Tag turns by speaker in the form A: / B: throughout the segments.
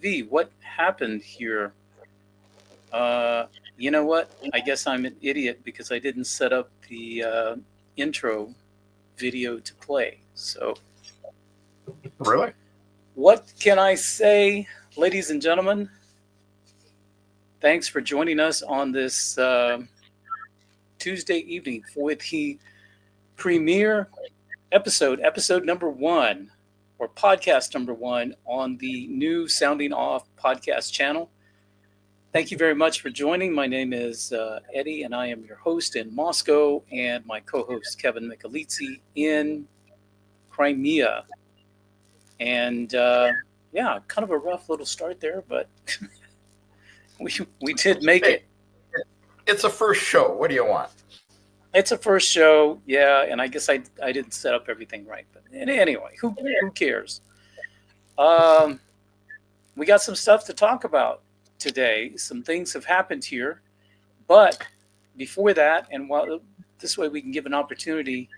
A: TV. What happened here? You know what? I guess I'm an idiot because I didn't set up the intro video to play. So,
B: Really?
A: what can I say, ladies and gentlemen? Thanks for joining us on this Tuesday evening for the premiere episode number 1, or podcast number 1 on the new Sounding Off podcast channel. Thank you very much for joining. My name is Eddie, and I am your host in Moscow, and my co-host Kevin Michelizzi in Crimea. And yeah, kind of a rough little start there, but we did make it.
B: It's a first show. What do you want?
A: It's a first show, yeah, and I guess I didn't set up everything right. But anyway, who cares? We got some stuff to talk about today. Some things have happened here, but before that, and while this way we can give an opportunity,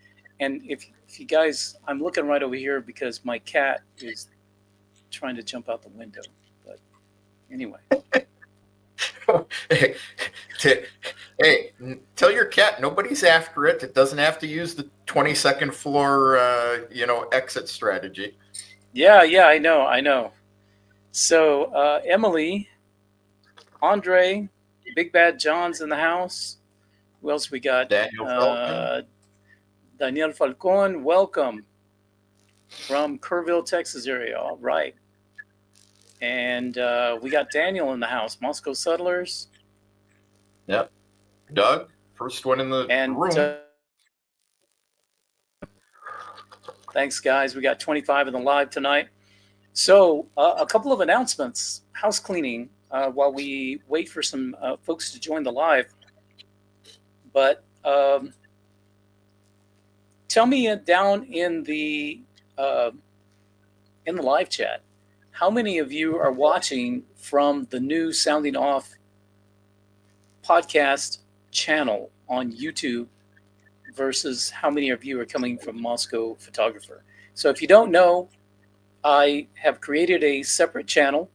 A: and if you guys, I'm looking right over here because my cat is trying to jump out the window. But anyway.
B: Hey, tell your cat nobody's after it. It doesn't have to use the 22nd floor, exit strategy.
A: Yeah, I know. So Emily, Andre, Big Bad John's in the house. Who else we got? Daniel Falcon, welcome from Kerrville, Texas area. All right. And we got Daniel in the house, Moscow Settlers.
B: Yep. Doug, first one in the room.
A: Thanks, guys. We got 25 in the live tonight. So a couple of announcements, house cleaning, while we wait for some folks to join the live. But tell me down in the live chat, how many of you are watching from the new Sounding Off podcast channel on YouTube versus how many of you are coming from Moscow Photographer? So if you don't know, I have created a separate channel.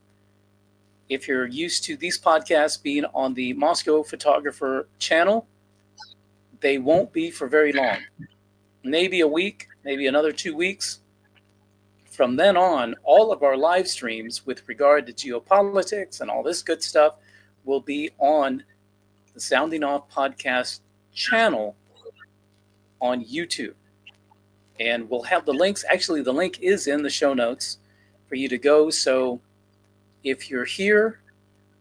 A: If you're used to these podcasts being on the Moscow Photographer channel, they won't be for very long. Maybe a week, maybe another 2 weeks. From then on, all of our live streams with regard to geopolitics and all this good stuff will be on the Sounding Off podcast channel on YouTube. And we'll have the links. Actually, the link is in the show notes for you to go. So if you're here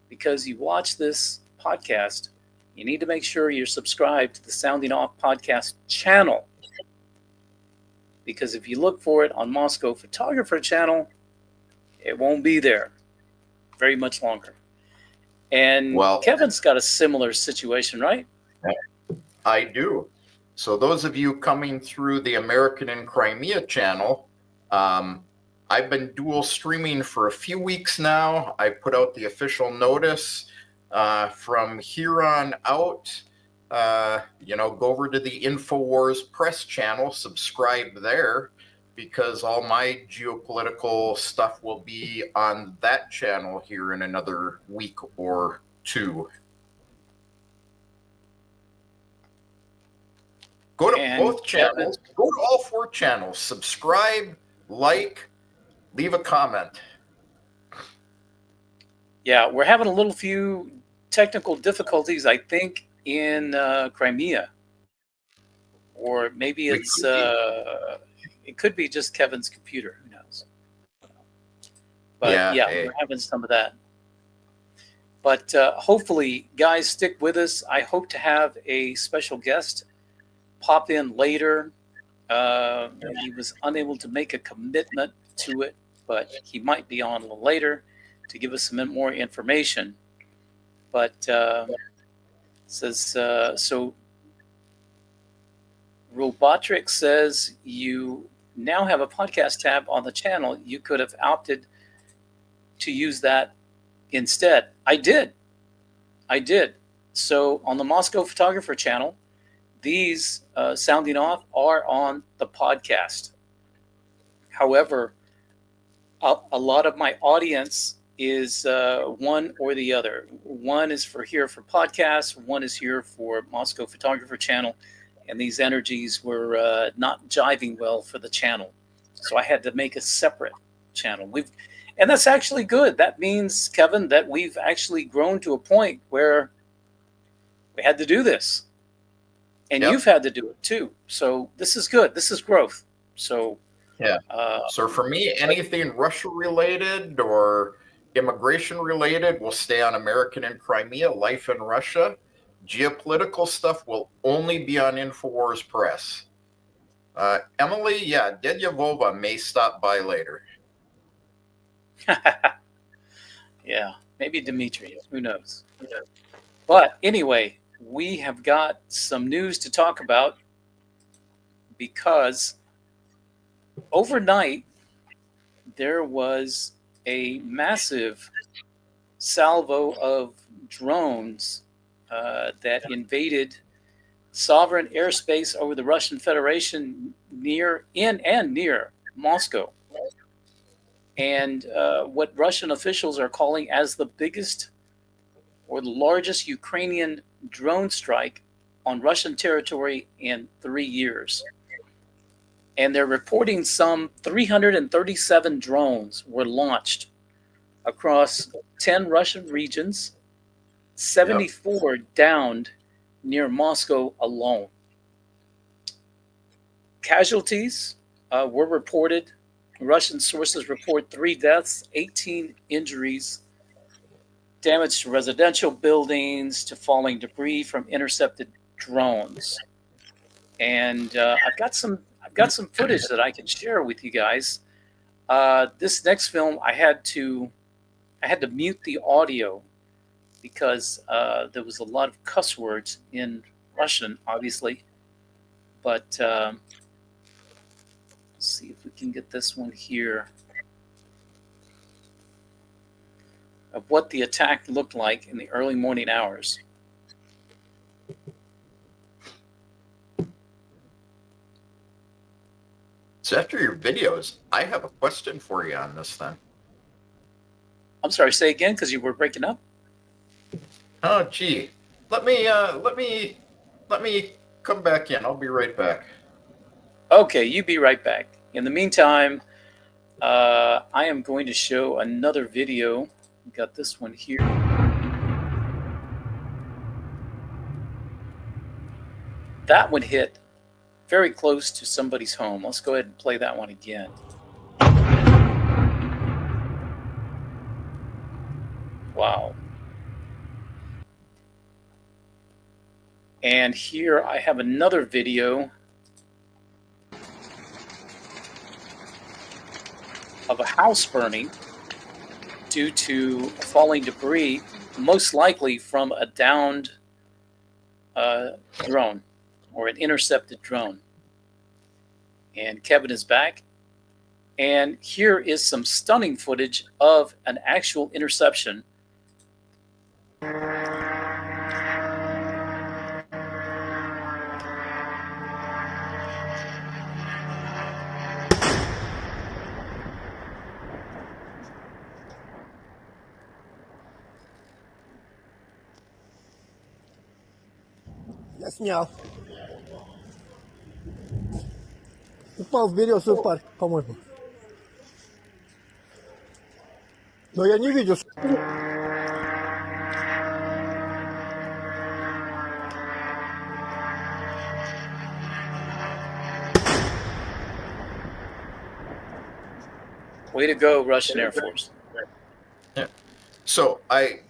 A: because you watch this podcast, you need to make sure you're subscribed to the Sounding Off podcast channel. Because if you look for it on Moscow Photographer channel, it won't be there very much longer. And Kevin's got a similar situation, right?
B: I do. So those of you coming through the American in Crimea channel, I've been dual streaming for a few weeks now. I put out the official notice from here on out. Go over to the InfoWars Press channel, subscribe there, because all my geopolitical stuff will be on that channel here in another week or two. Go to both channels, go to all 4 channels, subscribe, like, leave a comment.
A: Yeah, we're having a little few technical difficulties, I think, in Crimea, or maybe it's it could be just Kevin's computer, who knows. But yeah, we're having some of that. But hopefully, guys, stick with us. I hope to have a special guest pop in later. He was unable to make a commitment to it, but he might be on a little later to give us some more information. But says so. Robotric says you now have a podcast tab on the channel. You could have opted to use that instead. I did. So on the Moscow Photographer channel, these Sounding Off are on the podcast. However, a lot of my audience is one or the other. One is here for podcasts. One is here for Moscow Photographer channel, and these energies were not jiving well for the channel, so I had to make a separate channel. And that's actually good. That means, Kevin, that we've actually grown to a point where we had to do this, and
B: Yep.
A: you've had to do it too. So this is good. This is growth. So
B: Yeah. So for me, anything Russia related or immigration related will stay on American in Crimea, life in Russia. Geopolitical stuff will only be on InfoWars Press. Emily, yeah, Dedyavova may stop by later.
A: yeah, maybe Dimitri. Who knows? But anyway, we have got some news to talk about because overnight there was a massive salvo of drones that invaded sovereign airspace over the Russian Federation near Moscow. And what Russian officials are calling as the biggest or the largest Ukrainian drone strike on Russian territory in 3 years. And they're reporting some 337 drones were launched across 10 Russian regions, 74 downed near Moscow alone. Casualties were reported. Russian sources report 3 deaths, 18 injuries, damage to residential buildings, to falling debris from intercepted drones. And I've got some footage that I can share with you guys. This next film, I had to mute the audio because there was a lot of cuss words in Russian, obviously. But let's see if we can get this one here of what the attack looked like in the early morning hours.
B: So after your videos, I have a question for you on this then.
A: I'm sorry, say again, because you were breaking up.
B: Oh, gee. Let me come back in. I'll be right back.
A: Okay, you be right back. In the meantime, I am going to show another video. We got this one here. That one hit very close to somebody's home. Let's go ahead and play that one again. Wow. And here I have another video of a house burning due to falling debris, most likely from a downed drone or an intercepted drone. And Kevin is back. And here is some stunning footage of an actual interception.
C: Я снял. Упал в березовый парк, по-моему. Но я не видел.
A: Way to go, Russian Air Force.
B: Yeah. So I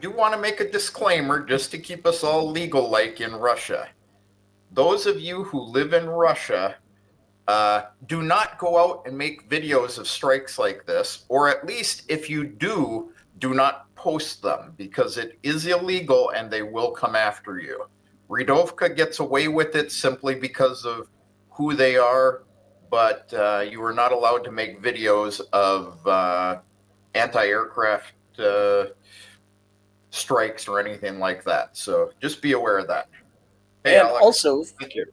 B: do want to make a disclaimer just to keep us all legal like in Russia. Those of you who live in Russia, do not go out and make videos of strikes like this, or at least if you do not post them because it is illegal and they will come after you. Redovka gets away with it simply because of who they are, but you are not allowed to make videos of anti-aircraft strikes or anything like that. So just be aware of that. Hey,
A: and
B: Alex,
A: also,
B: thank you.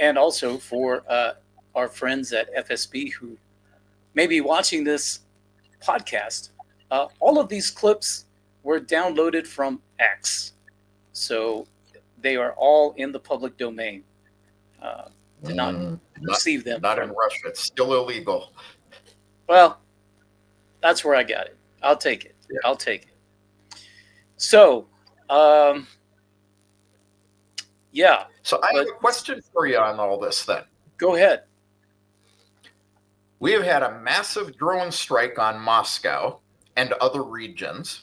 A: and also for our friends at FSB who may be watching this podcast, All of these clips were downloaded from X, so they are all in the public domain. Did not receive them.
B: Not in Russia. It's still illegal.
A: Well, that's where I got it. I'll take it.
B: Yeah.
A: I'll take it. So, yeah.
B: So I have a question for you on all this then.
A: Go ahead.
B: We have had a massive drone strike on Moscow and other regions.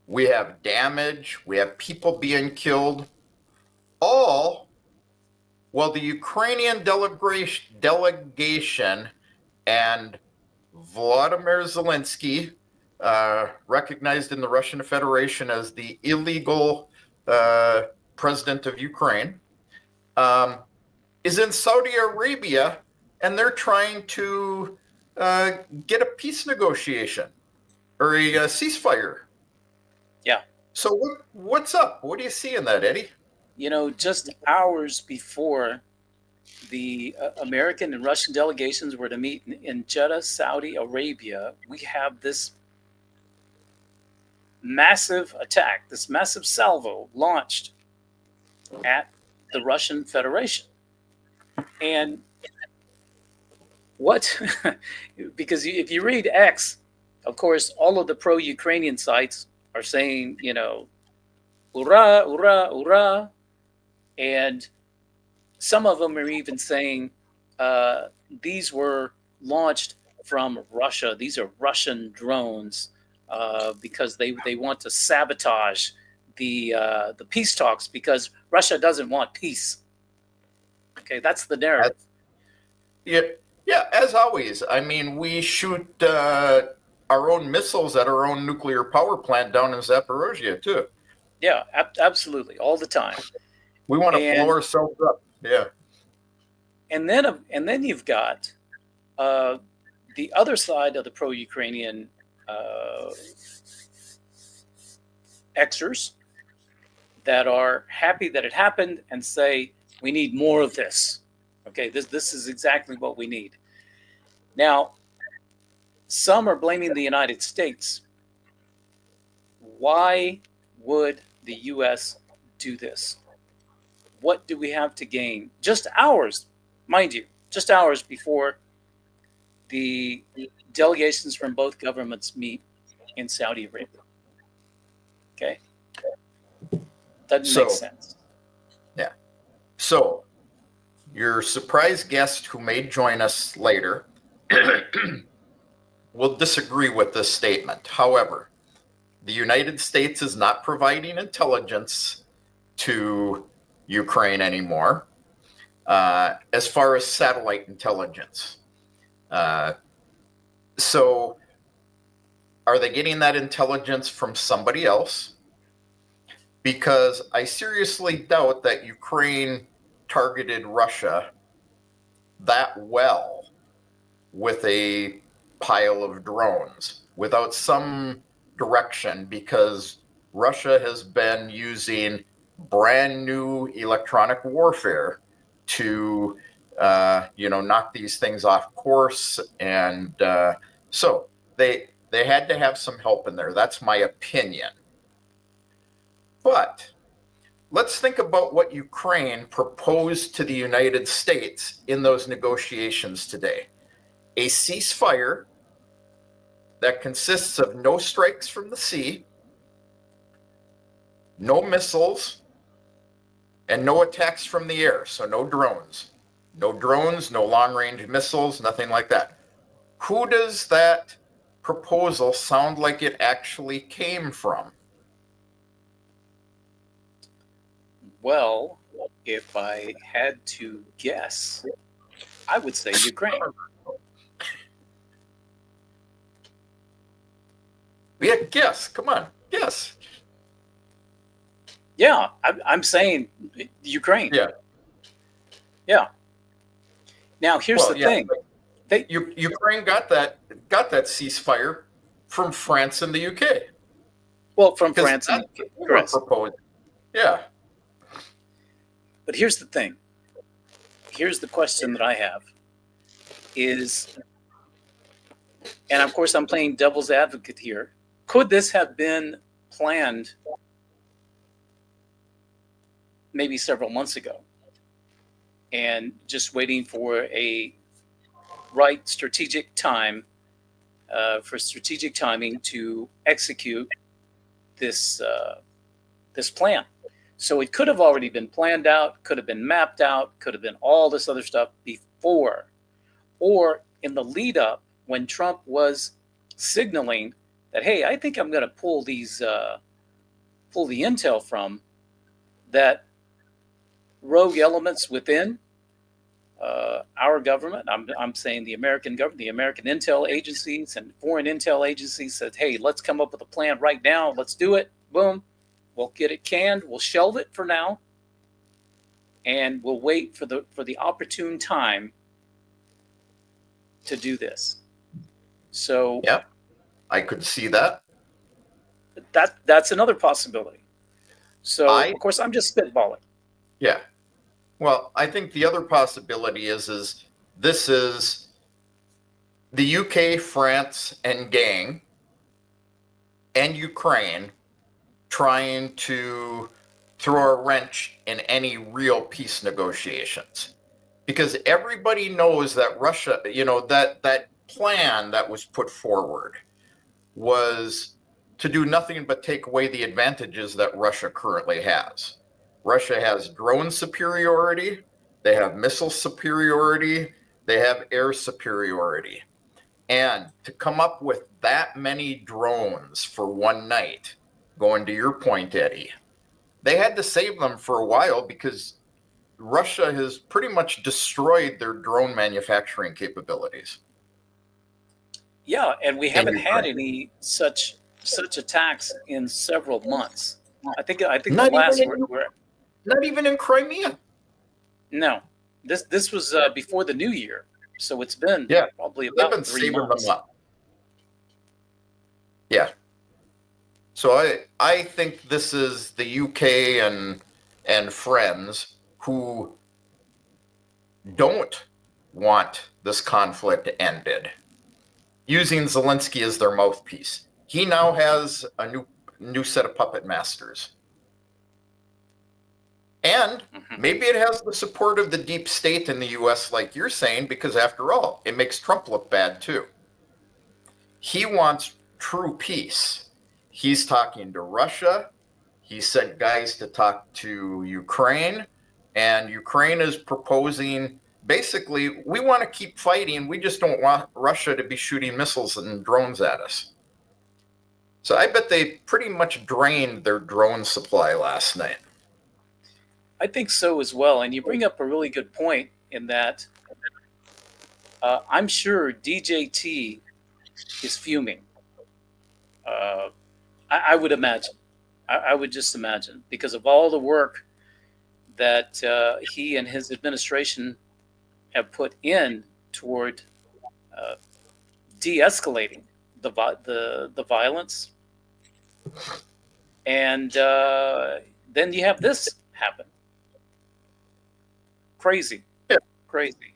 B: We have damage. We have people being killed. All while the Ukrainian delegation and Vladimir Zelensky, recognized in the Russian Federation as the illegal president of Ukraine, is in Saudi Arabia, and they're trying to get a peace negotiation or a ceasefire.
A: Yeah.
B: So what's up? What do you see in that, Eddie?
A: You know, just hours before the American and Russian delegations were to meet in Jeddah, Saudi Arabia, we have this massive attack, this massive salvo launched at the Russian Federation. And what, because if you read X, of course, all of the pro-Ukrainian sites are saying, you know, "Ura, ura, ura," and some of them are even saying these were launched from Russia. These are Russian drones because they want to sabotage the peace talks because Russia doesn't want peace. Okay, that's the narrative.
B: Yeah, as always. I mean, we shoot our own missiles at our own nuclear power plant down in Zaporozhye too.
A: Yeah, absolutely, all the time.
B: We want to blow ourselves up. Yeah. And
A: then you've got the other side of the pro-Ukrainian Xers that are happy that it happened and say we need more of this. Okay, this is exactly what we need. Now, some are blaming the United States. Why would the U.S. do this? What do we have to gain? Just hours, mind you, just hours before the delegations from both governments meet in Saudi Arabia. Okay? Doesn't make sense.
B: Yeah. So, your surprise guest who may join us later will disagree with this statement. However, the United States is not providing intelligence to Ukraine anymore, as far as satellite intelligence. So are they getting that intelligence from somebody else? Because I seriously doubt that Ukraine targeted Russia that well with a pile of drones without some direction, because Russia has been using brand new electronic warfare to knock these things off course, and so they had to have some help in there. That's my opinion. But let's think about what Ukraine proposed to the United States in those negotiations today. A ceasefire that consists of no strikes from the sea, no missiles, and no attacks from the air. So no drones. No drones, no long-range missiles, nothing like that. Who does that proposal sound like it actually came from?
A: Well, if I had to guess, I would say Ukraine.
B: Yeah, guess. Come on, guess.
A: Yeah, I'm saying Ukraine.
B: Yeah.
A: Yeah. Now here's the thing.
B: Ukraine got that ceasefire from France and the UK.
A: Well, from France and the UK.
B: Yeah.
A: But here's the thing. Here's the question that I have is And of course, I'm playing devil's advocate here. Could this have been planned maybe several months ago and just waiting for a right strategic time, for strategic timing to execute this this plan? So it could have already been planned out, could have been mapped out, could have been all this other stuff before, or in the lead up when Trump was signaling that, hey, I think I'm going to pull the intel from that. Rogue elements within our government, I'm saying the American government, the American intel agencies and foreign intel agencies said, hey, let's come up with a plan right now. Let's do it. Boom. We'll get it canned. We'll shelve it for now. And we'll wait for the opportune time to do this. So
B: Yeah, I could see that.
A: That's another possibility. So of course I'm just spitballing.
B: Yeah. Well, I think the other possibility is this is the UK, France, and gang and Ukraine trying to throw a wrench in any real peace negotiations. Because everybody knows that Russia, that plan that was put forward was to do nothing but take away the advantages that Russia currently has. Russia has drone superiority, they have missile superiority, they have air superiority. And to come up with that many drones for one night, going to your point, Eddie, they had to save them for a while because Russia has pretty much destroyed their drone manufacturing capabilities.
A: Yeah, and we haven't had any such attacks in several months. I think the last
B: not even in Crimea.
A: No, this was before the new year, so it's been probably about 3 months.
B: Them up. Yeah. So I think this is the UK and friends who don't want this conflict ended, using Zelensky as their mouthpiece. He now has a new set of puppet masters. And maybe it has the support of the deep state in the US, like you're saying, because after all, it makes Trump look bad too. He wants true peace. He's talking to Russia. He sent guys to talk to Ukraine. And Ukraine is proposing, basically, we want to keep fighting. We just don't want Russia to be shooting missiles and drones at us. So I bet they pretty much drained their drone supply last night.
A: I think so as well. And you bring up a really good point in that I'm sure DJT is fuming. I would imagine. I would just imagine, because of all the work that he and his administration have put in toward de-escalating the violence. And then you have this happen. Crazy.
B: Yeah.
A: Crazy.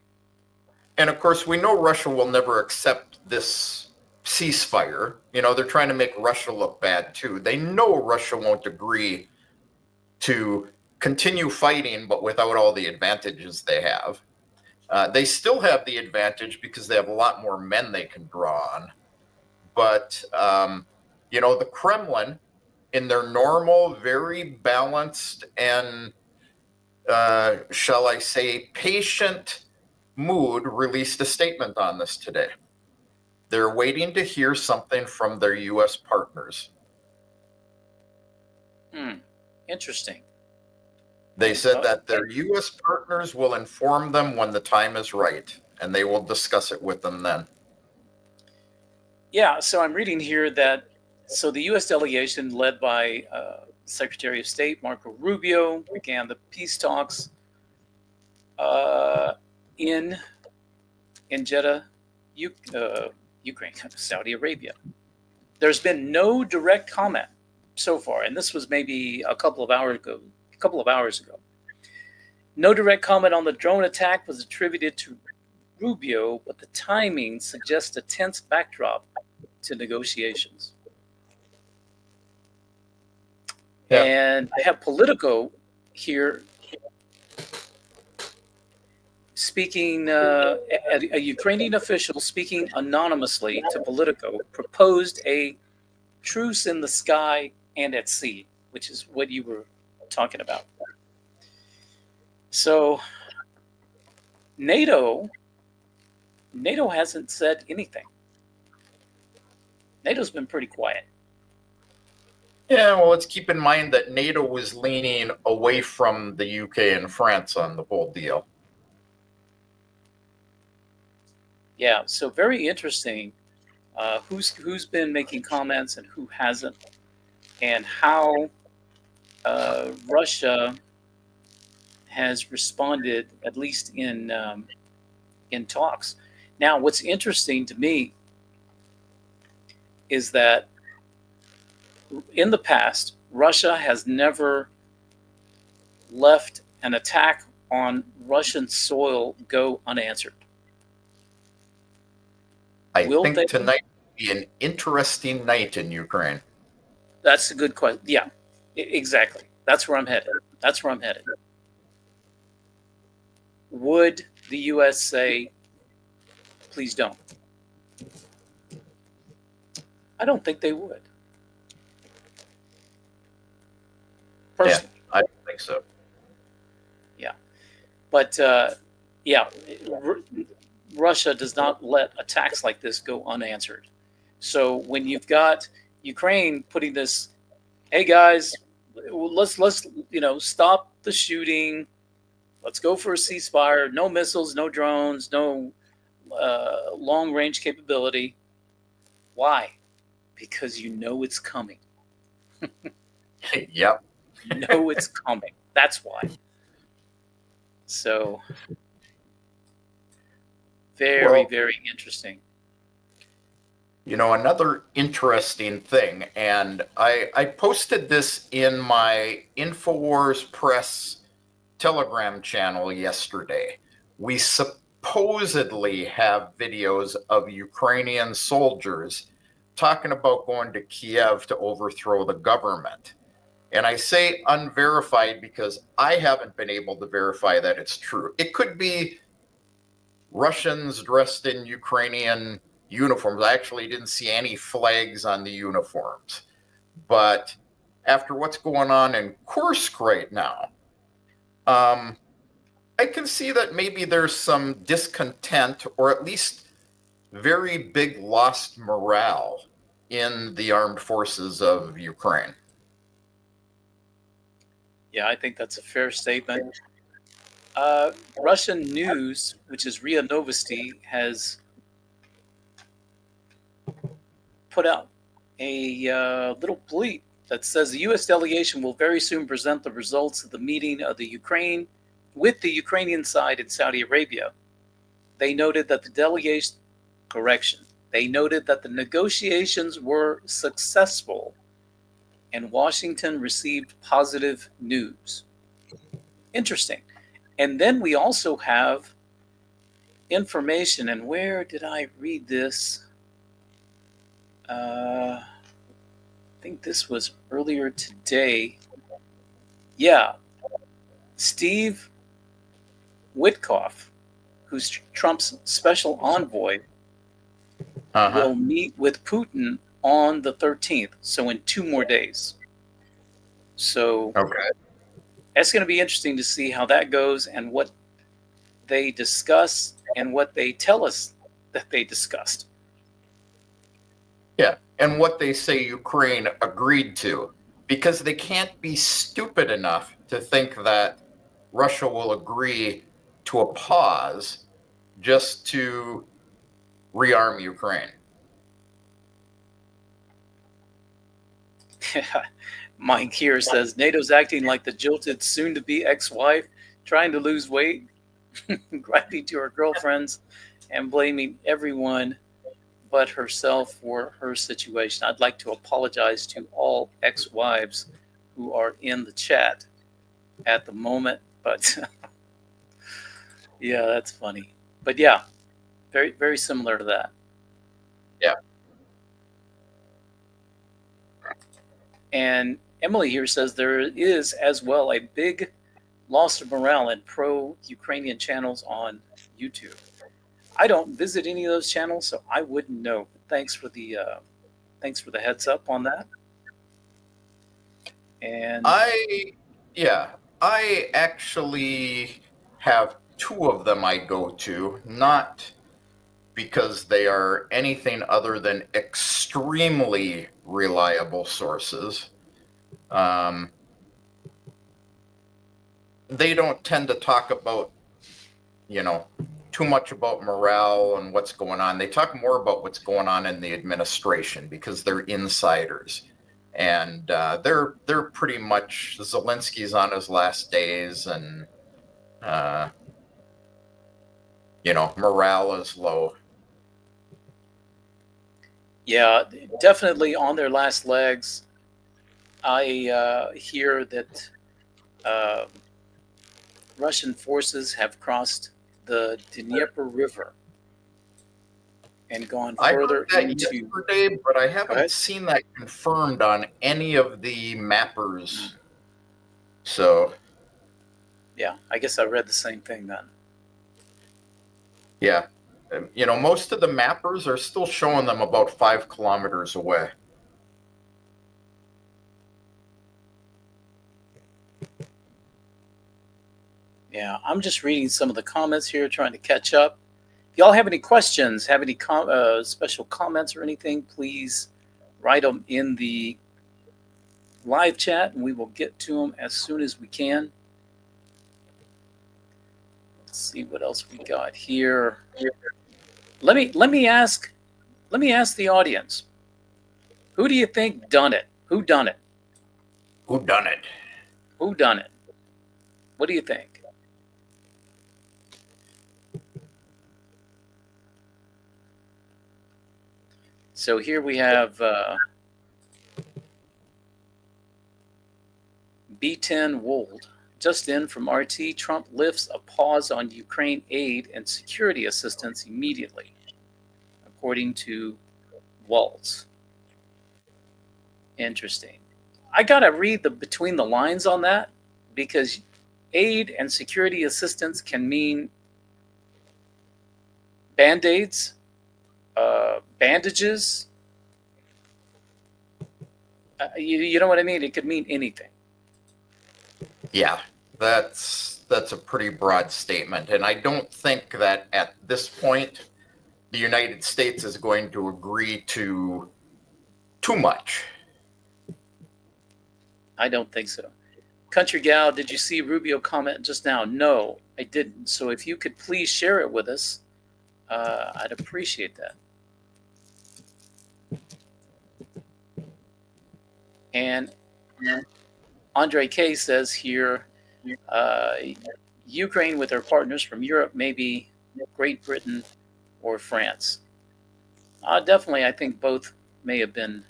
B: And of course, we know Russia will never accept this ceasefire. They're trying to make Russia look bad too. They know Russia won't agree to continue fighting, but without all the advantages they have. They still have the advantage because they have a lot more men they can draw on. But, the Kremlin, in their normal, very balanced and shall I say, patient mood, released a statement on this today. They're waiting to hear something from their U.S. partners.
A: Interesting.
B: They said that their U.S. partners will inform them when the time is right, and they will discuss it with them then.
A: Yeah, so I'm reading here that the U.S. delegation led by Secretary of State Marco Rubio began the peace talks in Jeddah, Ukraine, Saudi Arabia. There's been no direct comment so far, and this was maybe a couple of hours ago. No direct comment on the drone attack was attributed to Rubio, but the timing suggests a tense backdrop to negotiations.
B: Yeah.
A: And I have Politico here speaking, a Ukrainian official speaking anonymously to Politico proposed a truce in the sky and at sea, which is what you were talking about. So NATO hasn't said anything. NATO's been pretty quiet.
B: Yeah, well, let's keep in mind that NATO was leaning away from the UK and France on the whole deal.
A: Yeah, so very interesting. Who's been making comments and who hasn't, and how Russia has responded, at least in talks. Now, what's interesting to me is that in the past, Russia has never left an attack on Russian soil go unanswered.
B: I think tonight will be an interesting night in Ukraine.
A: That's a good question. Yeah, exactly. That's where I'm headed. Would the U.S. say, please don't? I don't think they would. Personally.
B: Yeah, I don't think so.
A: Yeah. But, Russia does not let attacks like this go unanswered. So when you've got Ukraine putting this, hey guys, let's stop the shooting. Let's go for a ceasefire. No missiles, no drones, no long range capability. Why? Because you know it's coming.
B: Yep.
A: You know it's coming. That's why. So very interesting.
B: You know, another interesting thing, and I posted this in my InfoWars Press Telegram channel yesterday. We supposedly have videos of Ukrainian soldiers talking about going to Kiev to overthrow the government. And I say unverified because I haven't been able to verify that it's true. It could be Russians dressed in Ukrainian uniforms. I actually didn't see any flags on the uniforms. But after what's going on in Kursk right now, I can see that maybe there's some discontent or at least very big lost morale in the armed forces of Ukraine.
A: Yeah, I think that's a fair statement. Russian news, which is RIA Novosti, has put out a little bleep that says the U.S. delegation will very soon present the results of the meeting of the Ukraine with the Ukrainian side in Saudi Arabia. They noted that They noted that the negotiations were successful and Washington received positive news. Interesting. And then we also have information, and where did I read this? I think this was earlier today. Yeah. Steve Witkoff, who's Trump's special envoy, will meet with Putin on the 13th, so in 2 more days. So that's going to be interesting to see how that goes and what they discuss and what they tell us that they discussed.
B: Yeah, and what they say Ukraine agreed to, because they can't be stupid enough to think that Russia will agree to a pause just to rearm Ukraine.
A: Mike here says NATO's acting like the jilted soon-to-be ex-wife, trying to lose weight, griping to her girlfriends, and blaming everyone but herself for her situation. I'd like to apologize to all ex-wives who are in the chat at the moment, but yeah, that's funny. But yeah, Very, very similar to that.
B: Yeah.
A: And Emily here says there is as well a big loss of morale in pro-Ukrainian channels on YouTube. I don't visit any of those channels, so I wouldn't know. Thanks for the heads up on that. And
B: I actually have two of them I go to, not because they are anything other than extremely reliable sources. They don't tend to talk about, too much about morale and what's going on. They talk more about what's going on in the administration because they're insiders. And they're pretty much, Zelensky's on his last days, and morale is low.
A: yeah, definitely on their last legs. I hear that Russian forces have crossed the Dnieper River and gone
B: I
A: further
B: heard that
A: into.
B: yesterday, but I haven't
A: Right?
B: seen that confirmed on any of the mappers. So,
A: Yeah, I guess I read the same thing then.
B: yeah. Most of the mappers are still showing them about 5 kilometers away.
A: Yeah, I'm just reading some of the comments here, trying to catch up. If y'all have any questions, have any special comments or anything, please write them in the live chat, and we will get to them as soon as we can. Let's see what else we got here. Let me ask the audience. Who do you think done it? Who done it?
B: Who done it?
A: Who done it? What do you think? So here we have B10 Wold. Just in from RT, Trump lifts a pause on Ukraine aid and security assistance immediately, according to Waltz. Interesting. I got to read the between the lines on that, because aid and security assistance can mean Band-Aids, bandages. You know what I mean? It could mean anything.
B: Yeah, that's a pretty broad statement. And I don't think that at this point the United States is going to agree to too much.
A: I don't think so. Country Gal, did you see Rubio comment just now? No, I didn't. So if you could please share it with us, I'd appreciate that. And Andre K says here, Ukraine with their partners from Europe, maybe Great Britain or France. Definitely, I think both may have been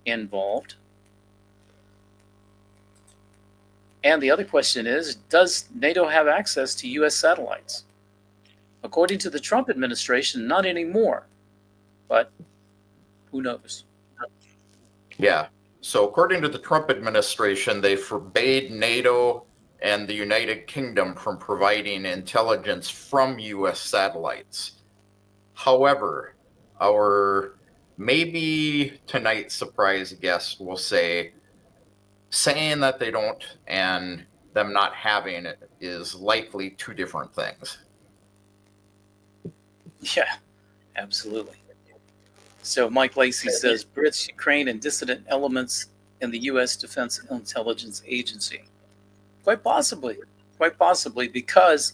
A: involved. And the other question is, does NATO have access to U.S. satellites? According to the Trump administration, not anymore. But who knows?
B: Yeah. So according to the Trump administration, they forbade NATO and the United Kingdom from providing intelligence from U.S. satellites. However, our maybe tonight surprise guest will say, saying that they don't and them not having it is likely two different things.
A: Yeah, absolutely. So Mike Lacey says Brits, Ukraine, and dissident elements in the U.S. Defense Intelligence Agency. Quite possibly, because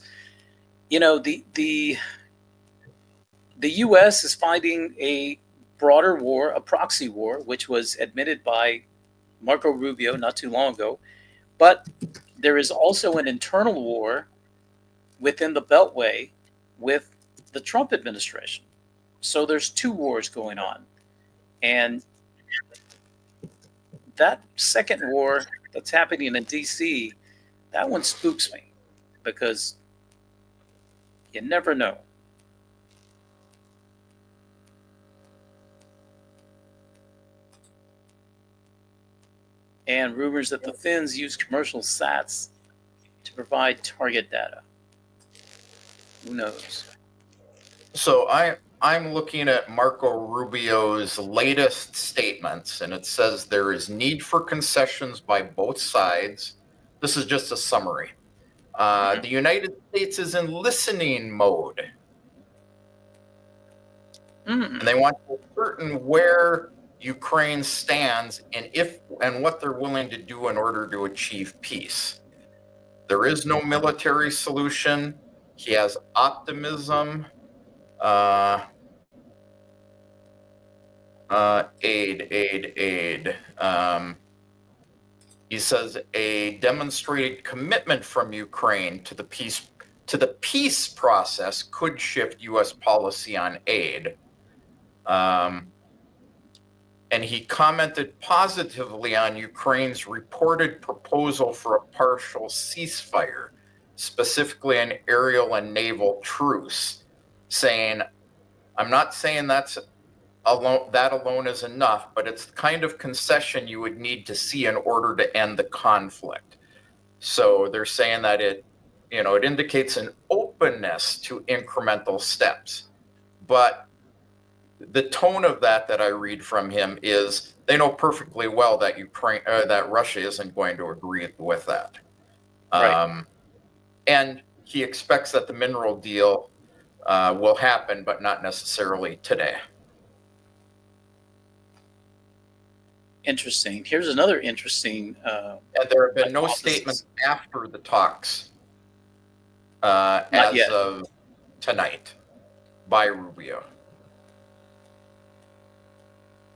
A: the U.S. is fighting a broader war, a proxy war, which was admitted by Marco Rubio not too long ago. But there is also an internal war within the Beltway with the Trump administration. So there's two wars going on. And that second war that's happening in D.C., that one spooks me, because You never know. And rumors that the Finns use commercial sats to provide target data. Who knows?
B: So I'm looking at Marco Rubio's latest statements, and it says there is need for concessions by both sides. This is just a summary. The United States is in listening mode, and they want to ascertain where Ukraine stands and what they're willing to do in order to achieve peace. There is no military solution. He has optimism. Aid. He says a demonstrated commitment from Ukraine to the peace process could shift U.S. policy on aid. And he commented positively on Ukraine's reported proposal for a partial ceasefire, specifically an aerial and naval truce, saying, I'm not saying that alone is enough, but it's the kind of concession you would need to see in order to end the conflict. So they're saying that it indicates an openness to incremental steps. But the tone of that I read from him is they know perfectly well that that Russia isn't going to agree with that.
A: Right.
B: And he expects that the mineral deal will happen, but not necessarily today.
A: Interesting. Here's another interesting.
B: And there have been no statements after the talks as
A: yet.
B: of tonight by Rubio.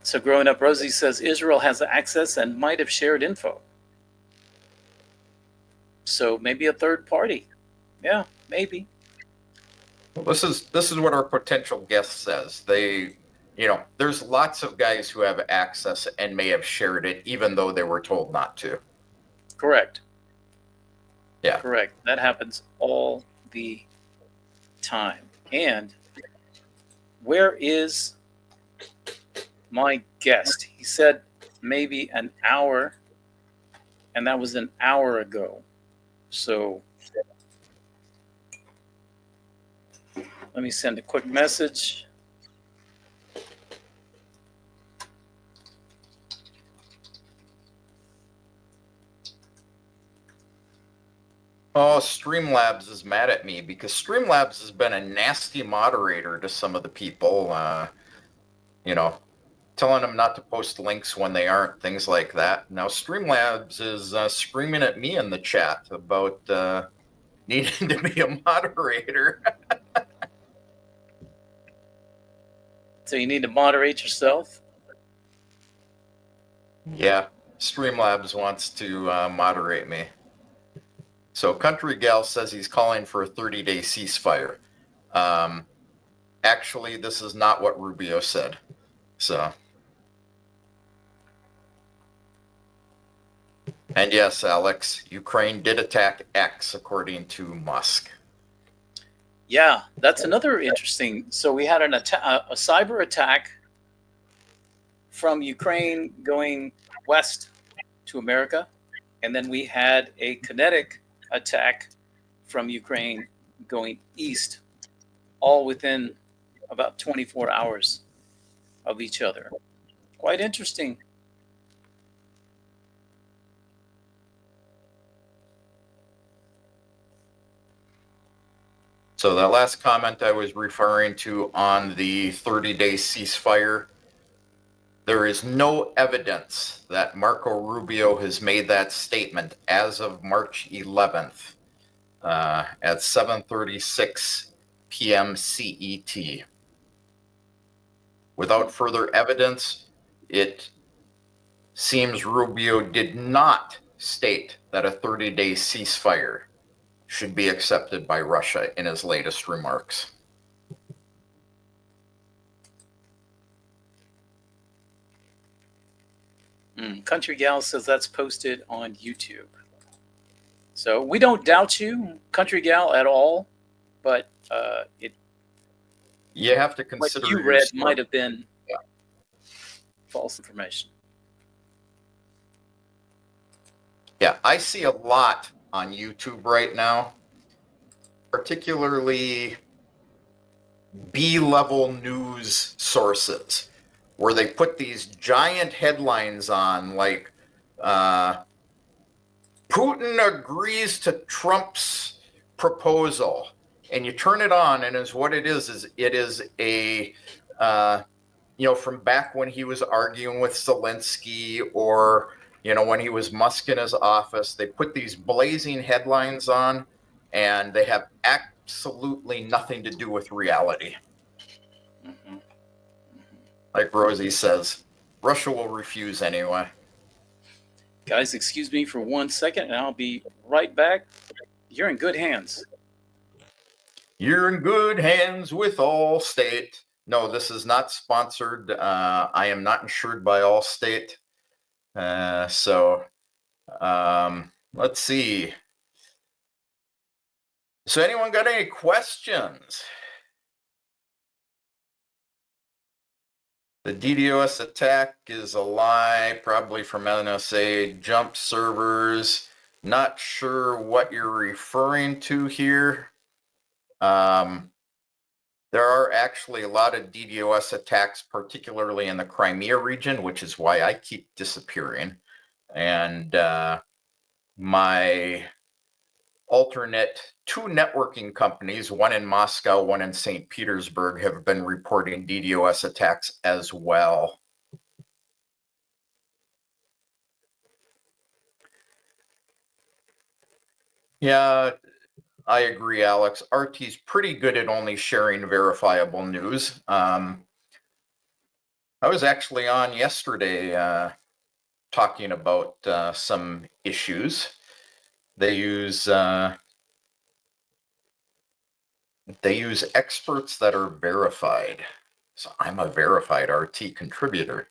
A: So growing up, Rosie says Israel has access and might have shared info. So maybe a third party. Yeah, maybe.
B: Well, this is what our potential guest says. There's lots of guys who have access and may have shared it, even though they were told not to.
A: Correct.
B: Yeah.
A: Correct. That happens all the time. And where is my guest? He said maybe an hour, and that was an hour ago. So let me send a quick message.
B: Oh, Streamlabs is mad at me because Streamlabs has been a nasty moderator to some of the people, telling them not to post links when they aren't, things like that. Now Streamlabs is screaming at me in the chat about needing to be a moderator.
A: So you need to moderate yourself?
B: Yeah, Streamlabs wants to moderate me. So Country Gal says he's calling for a 30-day ceasefire. Actually, this is not what Rubio said. So, and yes, Alex, Ukraine did attack X, according to Musk.
A: Yeah, that's another interesting. So we had a cyber attack from Ukraine going west to America, and then we had a kinetic attack from Ukraine going east, all within about 24 hours of each other. Quite interesting.
B: So that last comment I was referring to on the 30-day ceasefire, there is no evidence that Marco Rubio has made that statement as of March 11th at 7:36 p.m. CET. Without further evidence, it seems Rubio did not state that a 30-day ceasefire should be accepted by Russia in his latest remarks.
A: Country Gal says that's posted on YouTube. So we don't doubt you, Country Gal, at all, but
B: You have to
A: what
B: consider
A: you
B: your
A: read
B: source.
A: might have been false information.
B: Yeah, I see a lot on YouTube right now, particularly B-level news sources, where they put these giant headlines on, like, Putin agrees to Trump's proposal. And you turn it on, and what it is it is a, from back when he was arguing with Zelensky, or, when he was Musk in his office. They put these blazing headlines on, and they have absolutely nothing to do with reality.
A: Mm-hmm.
B: Like Rosie says, Russia will refuse anyway.
A: Guys, excuse me for 1 second, and I'll be right back. You're in good hands.
B: You're in good hands with Allstate. No, this is not sponsored. I am not insured by Allstate. Let's see. So anyone got any questions? The DDoS attack is a lie, probably from NSA jump servers. Not sure what you're referring to here. There are actually a lot of DDoS attacks, particularly in the Crimea region, which is why I keep disappearing. And my alternate two networking companies, one in Moscow, one in St. Petersburg, have been reporting DDoS attacks as well. Yeah, I agree, Alex. RT's pretty good at only sharing verifiable news. I was actually on yesterday talking about some issues. They use experts that are verified. So I'm a verified RT contributor.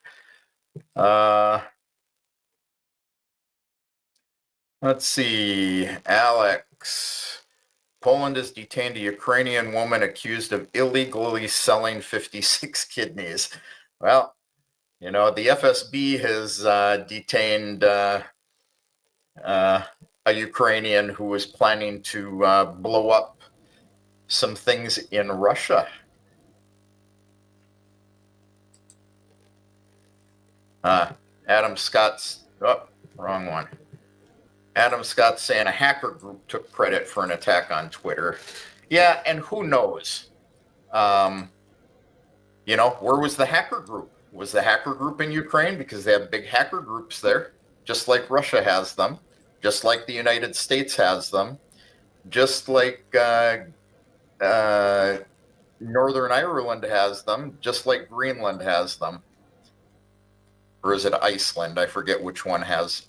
B: Let's see, Alex. Poland has detained a Ukrainian woman accused of illegally selling 56 kidneys. Well, the FSB has detained a Ukrainian who was planning to blow up some things in Russia. Adam Scott's, wrong one. Adam Scott saying a hacker group took credit for an attack on Twitter. Yeah, and who knows? Where was the hacker group? Was the hacker group in Ukraine? Because they have big hacker groups there, just like Russia has them, just like the United States has them, just like Northern Ireland has them, just like Greenland has them. Or is it Iceland? I forget which one has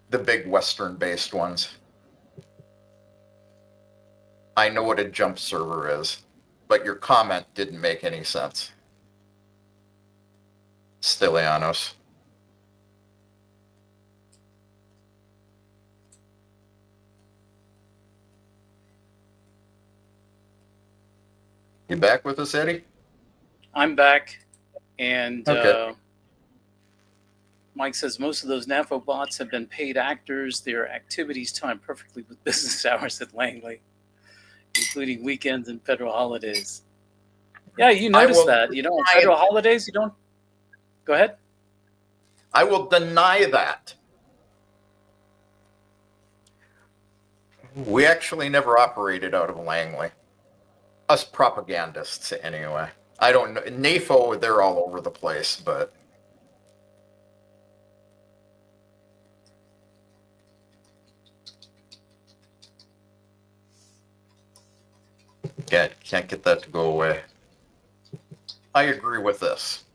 B: the big Western-based ones. I know what a jump server is, but your comment didn't make any sense. Stylianos. You back with us, Eddie?
A: I'm back, and
B: Okay.
A: Mike says most of those NAFO bots have been paid actors. Their activities time perfectly with business hours at Langley, including weekends and federal holidays. Yeah, you notice that. On federal holidays, you don't. Go ahead.
B: I will deny that. We actually never operated out of Langley. Us propagandists, anyway. I don't know. NAFO, they're all over the place, but... Can't get that to go away. I agree with this.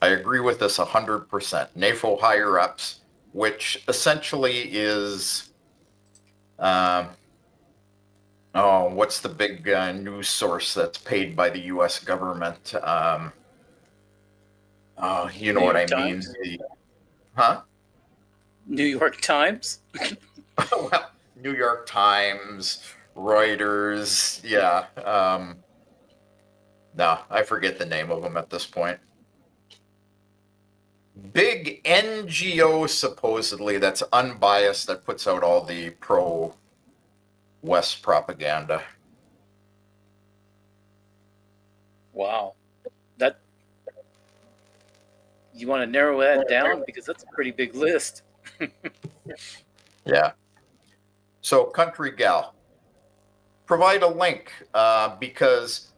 B: I agree with this 100%. NAFO higher-ups, which essentially is... what's the big news source that's paid by the U.S. government? You know what I mean. Huh?
A: New York Times?
B: Well, New York Times, Reuters. Yeah. No, I forget the name of them at this point. Big NGO, supposedly, that's unbiased, that puts out all the pro-West propaganda.
A: Wow. That you want to narrow that down because that's a pretty big list.
B: Yeah. So, Country Gal, provide a link because,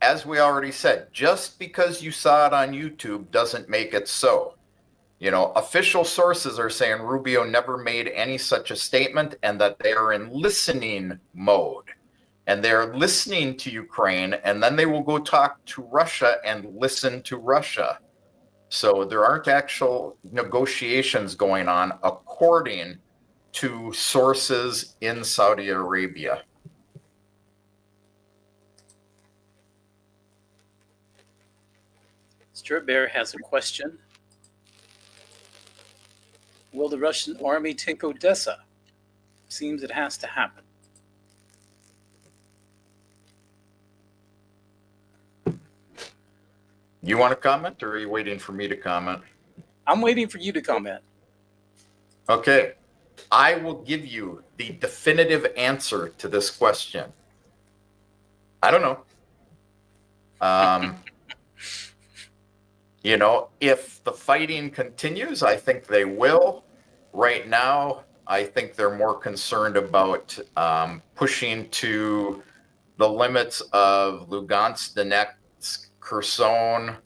B: as we already said, just because you saw it on YouTube doesn't make it so. You know, official sources are saying Rubio never made any such a statement and that they are in listening mode. And they're listening to Ukraine, and then they will go talk to Russia and listen to Russia. So there aren't actual negotiations going on according to sources in Saudi Arabia.
A: Stuart Bear has a question. Will the Russian army take Odessa? Seems it has to happen.
B: You want to comment, or are you waiting for me to comment?
A: I'm waiting for you to comment.
B: Okay. I will give you the definitive answer to this question. I don't know. You know, if the fighting continues, I think they will. Right now, I think they're more concerned about pushing to the limits of Lugansk, Donetsk, Kherson,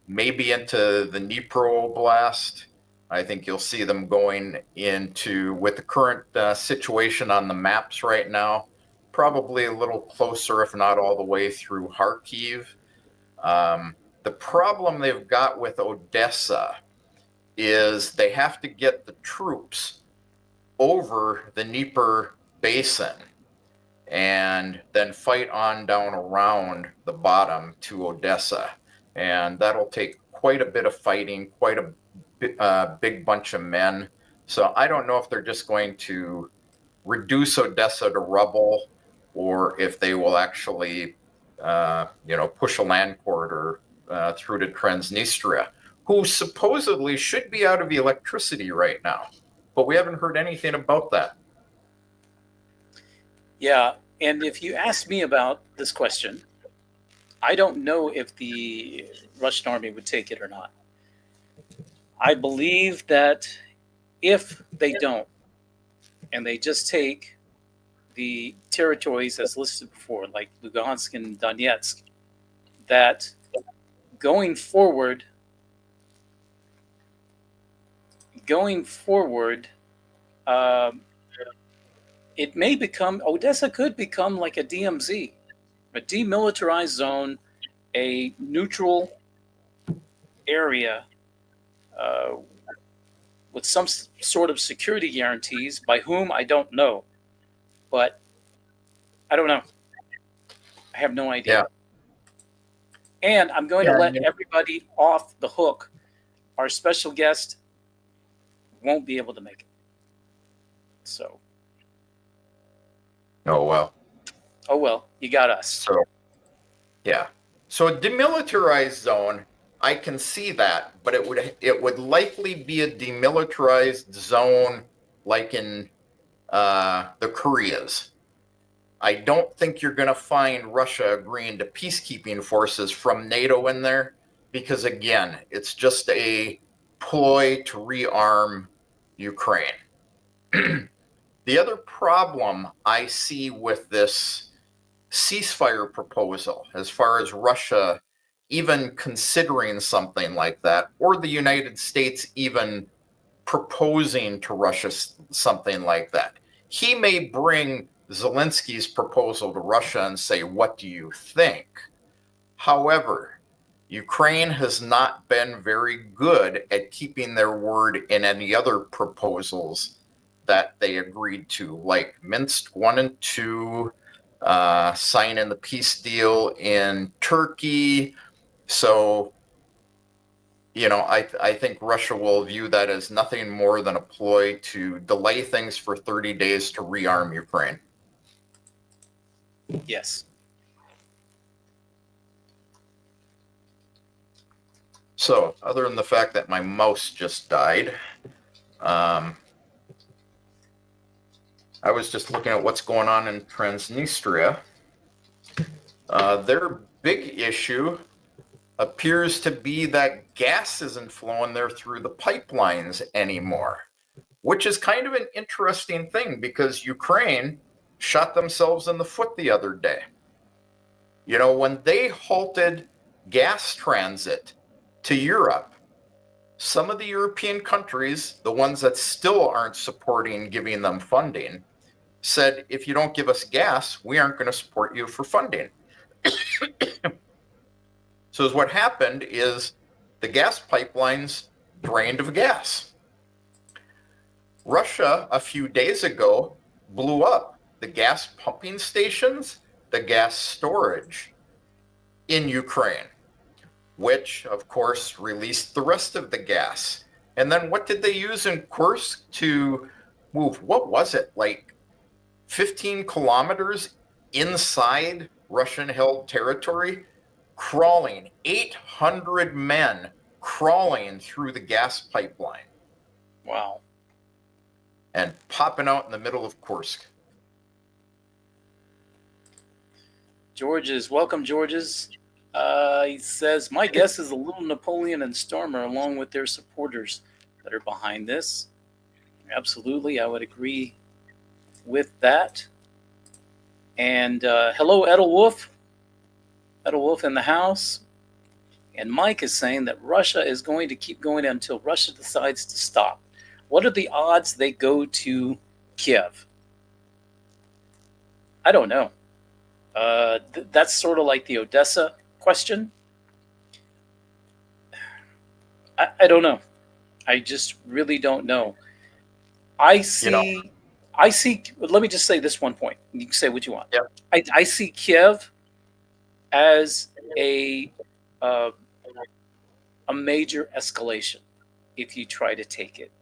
B: maybe into the Dnipro Oblast. I think you'll see them going into, with the current situation on the maps right now, probably a little closer, if not all the way through Kharkiv. The problem they've got with Odessa is they have to get the troops over the Dnieper Basin and then fight on down around the bottom to Odessa. And that'll take quite a bit of fighting, quite a big bunch of men. So I don't know if they're just going to reduce Odessa to rubble or if they will actually, push a land corridor through to Transnistria, who supposedly should be out of electricity right now. But we haven't heard anything about that.
A: Yeah, and if you ask me about this question, I don't know if the Russian army would take it or not. I believe that if they don't, and they just take the territories as listed before, like Lugansk and Donetsk, that going forward, it may become, Odessa could become like a DMZ, a demilitarized zone, a neutral area with some sort of security guarantees, by whom I don't know. But I don't know. I have no idea. Yeah. And I'm going to let everybody off the hook. Our special guest won't be able to make it. So.
B: Oh, well.
A: Oh, well, you got us.
B: So, yeah. So a demilitarized zone, I can see that, but it would likely be a demilitarized zone like in the Koreas. I don't think you're going to find Russia agreeing to peacekeeping forces from NATO in there because, again, it's just a ploy to rearm Ukraine. The other problem I see with this ceasefire proposal, as far as Russia even considering something like that, or the United States even proposing to Russia something like that, he may bring Zelensky's proposal to Russia and say, what do you think? However, Ukraine has not been very good at keeping their word in any other proposals that they agreed to, like Minsk 1 and 2, signing the peace deal in Turkey. So, I think Russia will view that as nothing more than a ploy to delay things for 30 days to rearm Ukraine.
A: Yes.
B: So, other than the fact that my mouse just died, I was just looking at what's going on in Transnistria. Their big issue appears to be that gas isn't flowing there through the pipelines anymore, which is kind of an interesting thing because Ukraine shot themselves in the foot the other day. When they halted gas transit to Europe, some of the European countries, the ones that still aren't supporting giving them funding, said, if you don't give us gas, we aren't going to support you for funding. So what happened is the gas pipelines drained of gas. Russia, a few days ago, blew up the gas pumping stations, the gas storage in Ukraine, which, of course, released the rest of the gas. And then what did they use in Kursk to move, what was it, like 15 kilometers inside Russian-held territory? Crawling, 800 men crawling through the gas pipeline.
A: Wow.
B: And popping out in the middle of Kursk.
A: Welcome, Georges. He says, my guess is a little Napoleon and Stormer along with their supporters that are behind this. Absolutely, I would agree with that. And hello, Edelwolf. Edelwolf in the house. And Mike is saying that Russia is going to keep going until Russia decides to stop. What are the odds they go to Kiev? I don't know. That's sort of like the Odessa question. I don't know. I just really don't know. I see, let me just say this one point. You can say what you want.
B: Yep.
A: I see Kiev as a major escalation if you try to take it.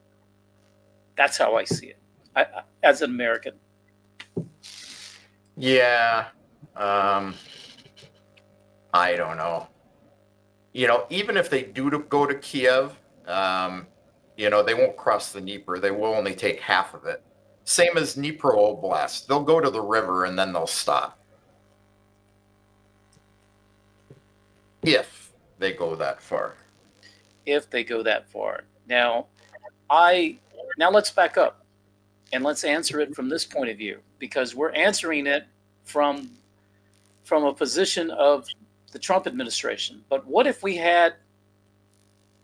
A: That's how I see it, as an American.
B: Yeah, I don't know. Even if they do go to Kiev, they won't cross the Dnieper. They will only take half of it. Same as Dnipro Oblast. They'll go to the river and then they'll stop. If they go that far.
A: If they go that far. Now let's back up and let's answer it from this point of view, because we're answering it from a position of the Trump administration. But what if we had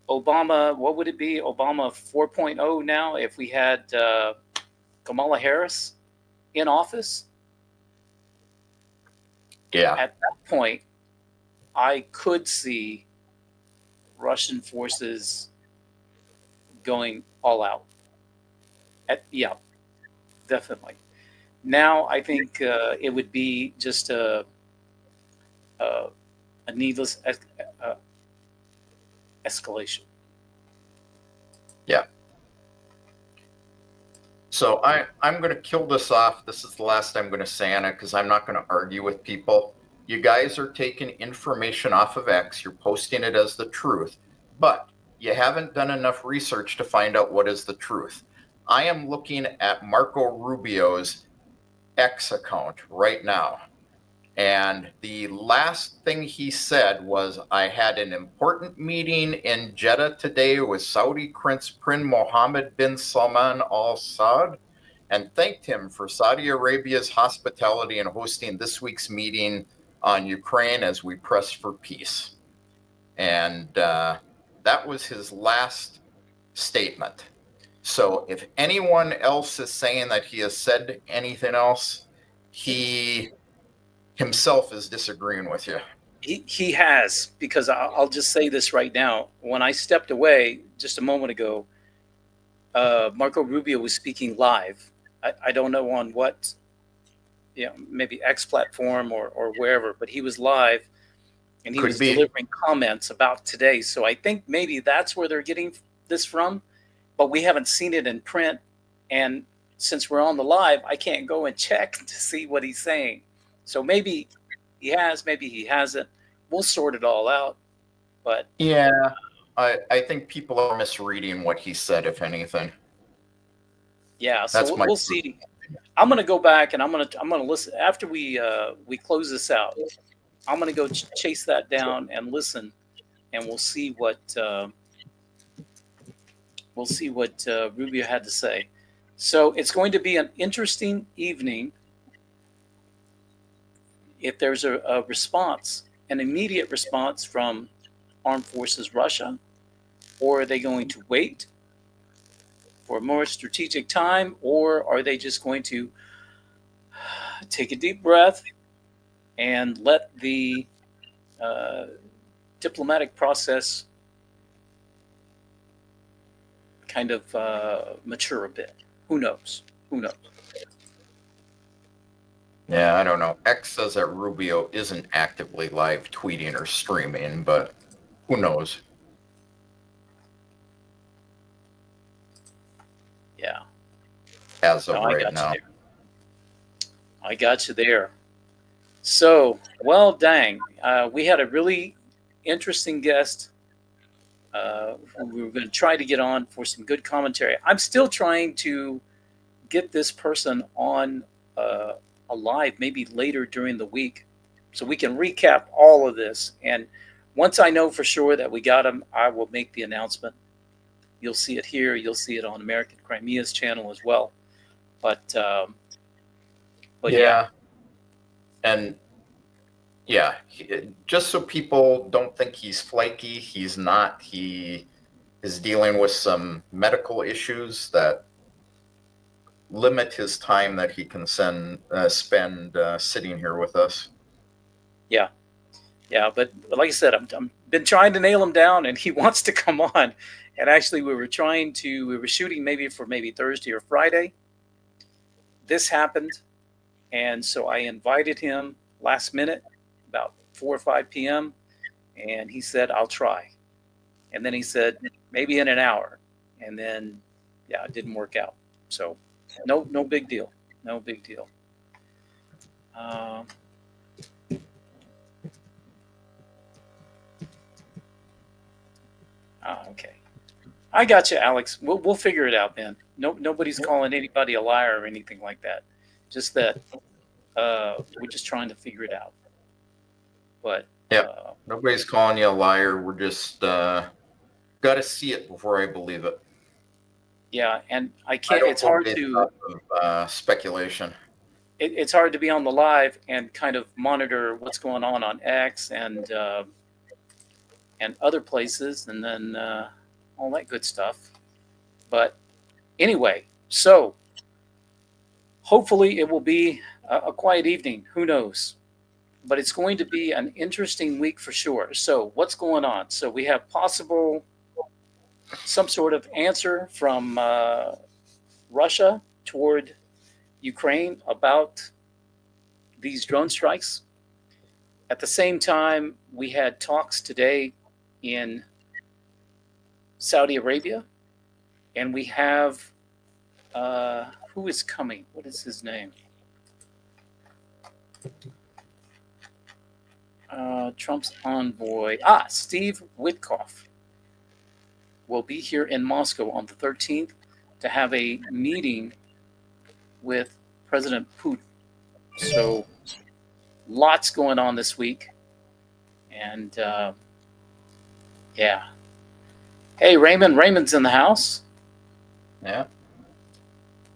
A: Obama, what would it be? Obama 4.0 now, if we had Kamala Harris in office?
B: Yeah.
A: At that point, I could see Russian forces going all out. Yeah, definitely. Now I think it would be just a needless escalation.
B: Yeah. So I'm going to kill this off. This is the last I'm going to say on it because I'm not going to argue with people. You guys are taking information off of X. You're posting it as the truth, but you haven't done enough research to find out what is the truth. I am looking at Marco Rubio's X account right now. And the last thing he said was, I had an important meeting in Jeddah today with Saudi Prince Mohammed bin Salman Al Saud and thanked him for Saudi Arabia's hospitality in hosting this week's meeting on Ukraine as we press for peace. And that was his last statement. So if anyone else is saying that he has said anything else, he himself is disagreeing with you.
A: He has, because I'll just say this right now. When I stepped away just a moment ago, Marco Rubio was speaking live. I don't know on what, maybe X platform or wherever, but he was live. and he
B: Could
A: was
B: be.
A: delivering comments about today. So I think maybe that's where they're getting this from, but we haven't seen it in print. And since we're on the live, I can't go and check to see what he's saying. So maybe he has, maybe he hasn't. We'll sort it all out. But
B: Yeah, I think people are misreading what he said, if anything.
A: yeah, so
B: That's my
A: we'll see. I'm gonna go back and I'm gonna listen after we close this out. I'm gonna go chase that down and listen, and we'll see what Rubio had to say. So it's going to be an interesting evening. If there's a response, an immediate response from Armed Forces Russia, or are they going to wait for a more strategic time, or are they just going to take a deep breath and let the diplomatic process kind of mature a bit? Who knows? Who knows?
B: Yeah, I don't know. X says that Rubio isn't actively live tweeting or streaming, but who knows?
A: Yeah.
B: As of
A: No,
B: right now.
A: I got you there. So, well, dang, we had a really interesting guest who we were going to try to get on for some good commentary. I'm still trying to get this person on a live maybe later during the week so we can recap all of this. And once I know for sure that we got him, I will make the announcement. You'll see it here. You'll see it on American Crimea's channel as well. But yeah.
B: And yeah, just so people don't think he's flaky, he's not. He is dealing with some medical issues that limit his time that he can spend sitting here with us.
A: Yeah, but like I said, I'm been trying to nail him down, and he wants to come on. And actually, we were shooting maybe for Thursday or Friday. This happened, and so I invited him last minute, about 4 or 5 p.m., and he said, "I'll try." And then he said, "Maybe in an hour," and then yeah, it didn't work out. So no big deal, no big deal. Okay. I got you, Alex. We'll figure it out, man. Nobody's calling anybody a liar or anything like that. Just that we're just trying to figure it out. But
B: nobody's calling you a liar. We're just got to see it before I believe it.
A: Yeah, and I can't. It's hard to
B: speculation.
A: It's hard to be on the live and kind of monitor what's going on X and other places, and then all that good stuff. But anyway, so hopefully it will be a quiet evening. Who knows? But it's going to be an interesting week for sure. So what's going on? So we have some sort of answer from Russia toward Ukraine about these drone strikes. At the same time, we had talks today in Saudi Arabia, and we have who is coming? What is his name? Trump's envoy. Steve Witkoff will be here in Moscow on the 13th to have a meeting with President Putin. So lots going on this week. And yeah. Hey, Raymond. Raymond's in the house.
B: Yeah.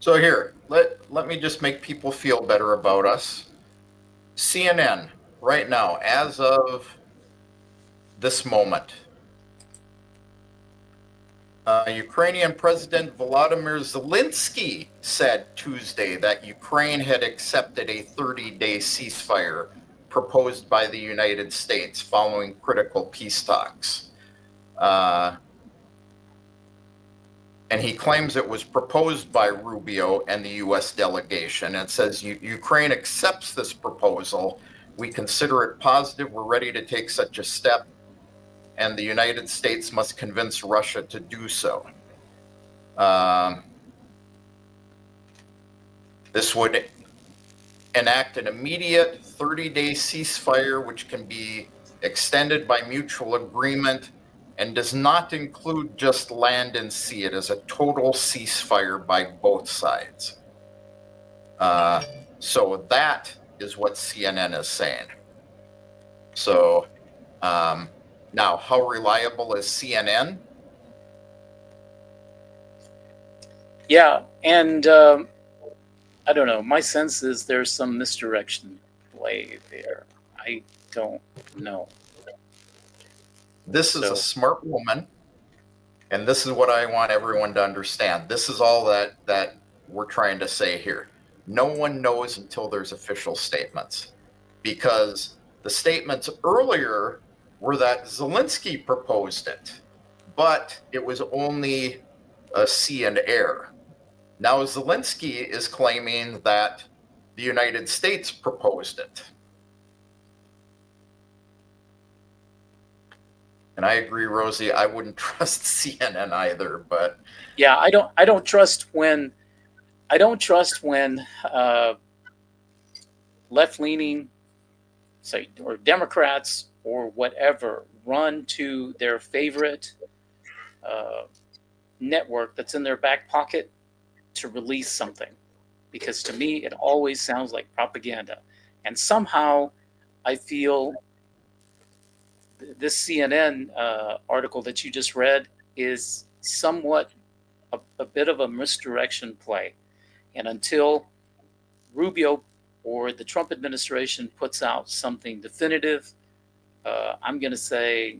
B: So here, let me just make people feel better about us. CNN, right now, as of this moment, Ukrainian President Volodymyr Zelensky said Tuesday that Ukraine had accepted a 30-day ceasefire proposed by the United States following critical peace talks. And he claims it was proposed by Rubio and the U.S. delegation. It says Ukraine accepts this proposal, We consider it positive. We're ready to take such a step, and the United States must convince Russia to do so. This would enact an immediate 30-day ceasefire, which can be extended by mutual agreement and does not include just land and sea. It is a total ceasefire by both sides. So that is what CNN is saying. So now, how reliable is CNN?
A: Yeah, and I don't know. My sense is there's some misdirection play there. I don't know.
B: This is a smart woman, and this is what I want everyone to understand. This is all that we're trying to say here. No one knows until there's official statements, because the statements earlier were that Zelensky proposed it, but it was only a sea and air. Now Zelensky is claiming that the United States proposed it. And I agree, Rosie, I wouldn't trust CNN either, but
A: yeah, I don't trust when left-leaning, say, or Democrats or whatever run to their favorite network that's in their back pocket to release something, because to me it always sounds like propaganda. And somehow I feel this CNN article that you just read is somewhat a bit of a misdirection play. And until Rubio or the Trump administration puts out something definitive, I'm going to say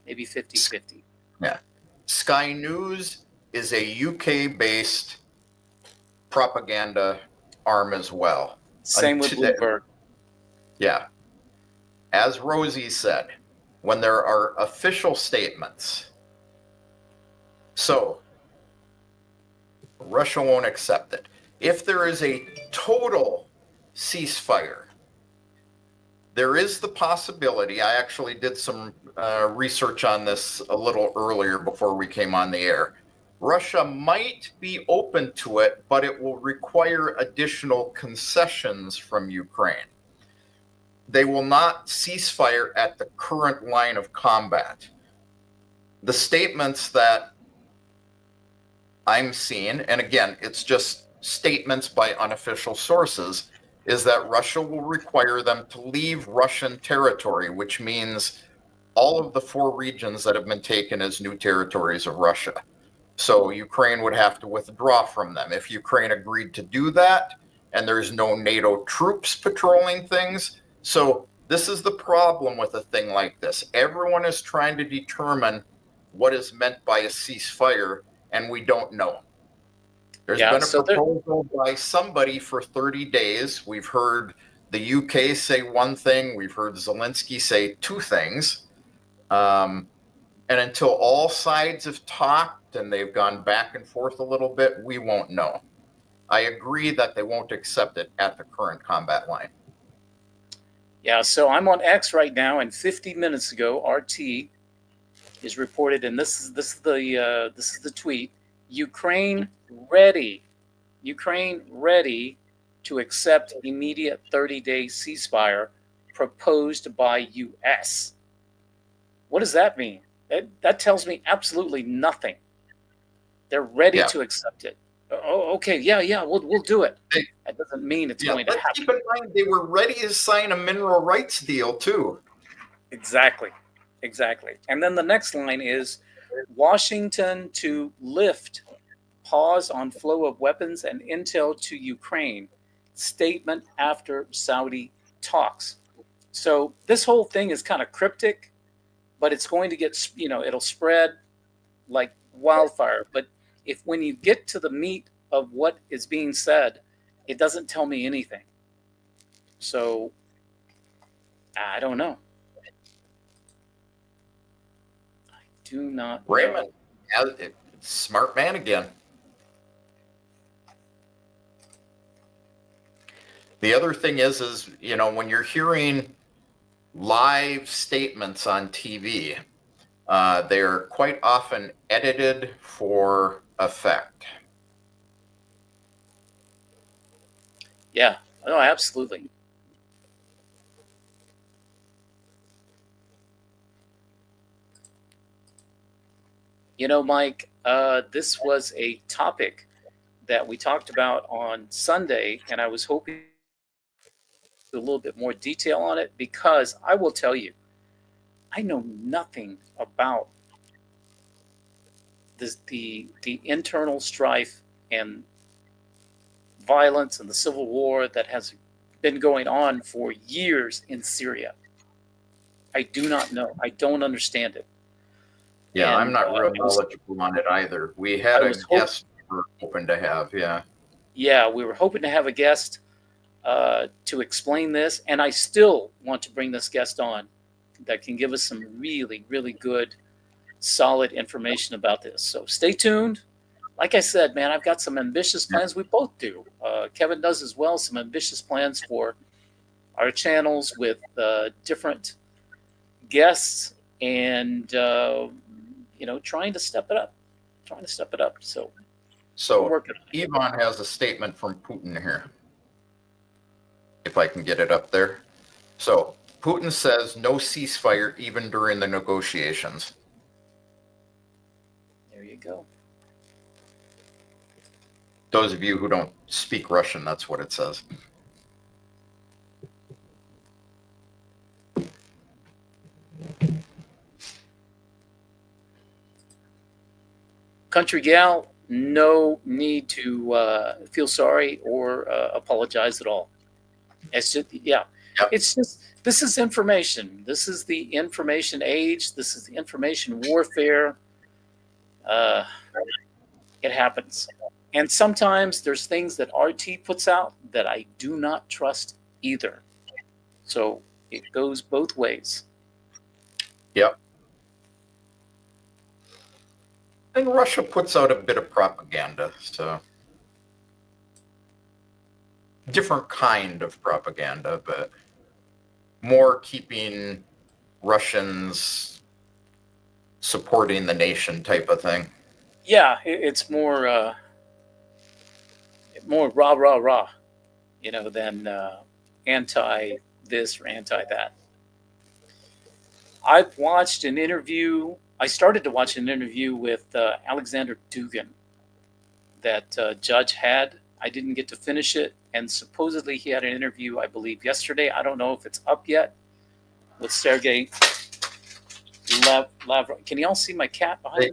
A: maybe 50-50.
B: Yeah. Sky News is a UK-based propaganda arm as well.
A: Same with Bloomberg.
B: Yeah. As Rosie said, when there are official statements, so Russia won't accept it. If there is a total ceasefire, there is the possibility, I actually did some research on this a little earlier before we came on the air. Russia might be open to it, but it will require additional concessions from Ukraine. They will not cease fire at the current line of combat. The statements that I'm seeing, and again, it's just statements by unofficial sources, is that Russia will require them to leave Russian territory, which means all of the 4 regions that have been taken as new territories of Russia. So Ukraine would have to withdraw from them. If Ukraine agreed to do that, and there's no NATO troops patrolling things. So this is the problem with a thing like this. Everyone is trying to determine what is meant by a ceasefire, and we don't know. There's been a proposal by somebody for 30 days. We've heard the UK say one thing. We've heard Zelensky say 2 things. And until all sides have talked and they've gone back and forth a little bit, we won't know. I agree that they won't accept it at the current combat line.
A: Yeah, so I'm on X right now, and 50 minutes ago, RT is reported, and this is the tweet: Ukraine ready to accept immediate 30-day ceasefire proposed by U.S. What does that mean? That tells me absolutely nothing. They're ready to accept it. Oh, okay, yeah, we'll do it. That doesn't mean it's going to happen.
B: Keep in mind, they were ready to sign a mineral rights deal too.
A: Exactly. And then the next line is Washington to lift pause on flow of weapons and intel to Ukraine. Statement after Saudi talks. So this whole thing is kind of cryptic, but it's going to get, it'll spread like wildfire. But if when you get to the meat of what is being said, it doesn't tell me anything. So I don't know. I do not know.
B: Raymond, smart man again. The other thing is, you know, when you're hearing live statements on TV, they're quite often edited for effect.
A: Yeah, no, absolutely. You know, Mike, this was a topic that we talked about on Sunday, and I was hoping a little bit more detail on it because I will tell you, I know nothing about the internal strife and violence and the civil war that has been going on for years in Syria. I do not know. I don't understand it.
B: Yeah, I'm
A: And
B: not real knowledgeable on it either. We had a guest we were hoping to have, yeah.
A: Yeah, we were hoping to have a guest to explain this, and I still want to bring this guest on that can give us some really, really good, solid information about this. So stay tuned. Like I said, man, I've got some ambitious plans. We both do. Kevin does as well. Some ambitious plans for our channels with different guests, and you know, trying to step it up. So we're working on it.
B: Ivan has a statement from Putin here. If I can get it up there. So Putin says no ceasefire even during the negotiations.
A: There you go.
B: Those of you who don't speak Russian, that's what it says.
A: Country gal, no need to feel sorry or apologize at all. It's just, yeah,
B: Yep.
A: It's just, this is information. This is the information age. This is the information warfare. It happens. And sometimes there's things that RT puts out that I do not trust either. So it goes both ways.
B: Yep. And Russia puts out a bit of propaganda, so different kind of propaganda, but more keeping Russians supporting the nation type of thing.
A: Yeah, it's more rah rah rah, you know, than anti this or anti that. I've watched an interview. I started to watch an interview with Alexander Dugin that Judge had. I didn't get to finish it, and supposedly he had an interview, I believe, yesterday. I don't know if it's up yet with Sergei Lavrov. Can you all see my cat behind me?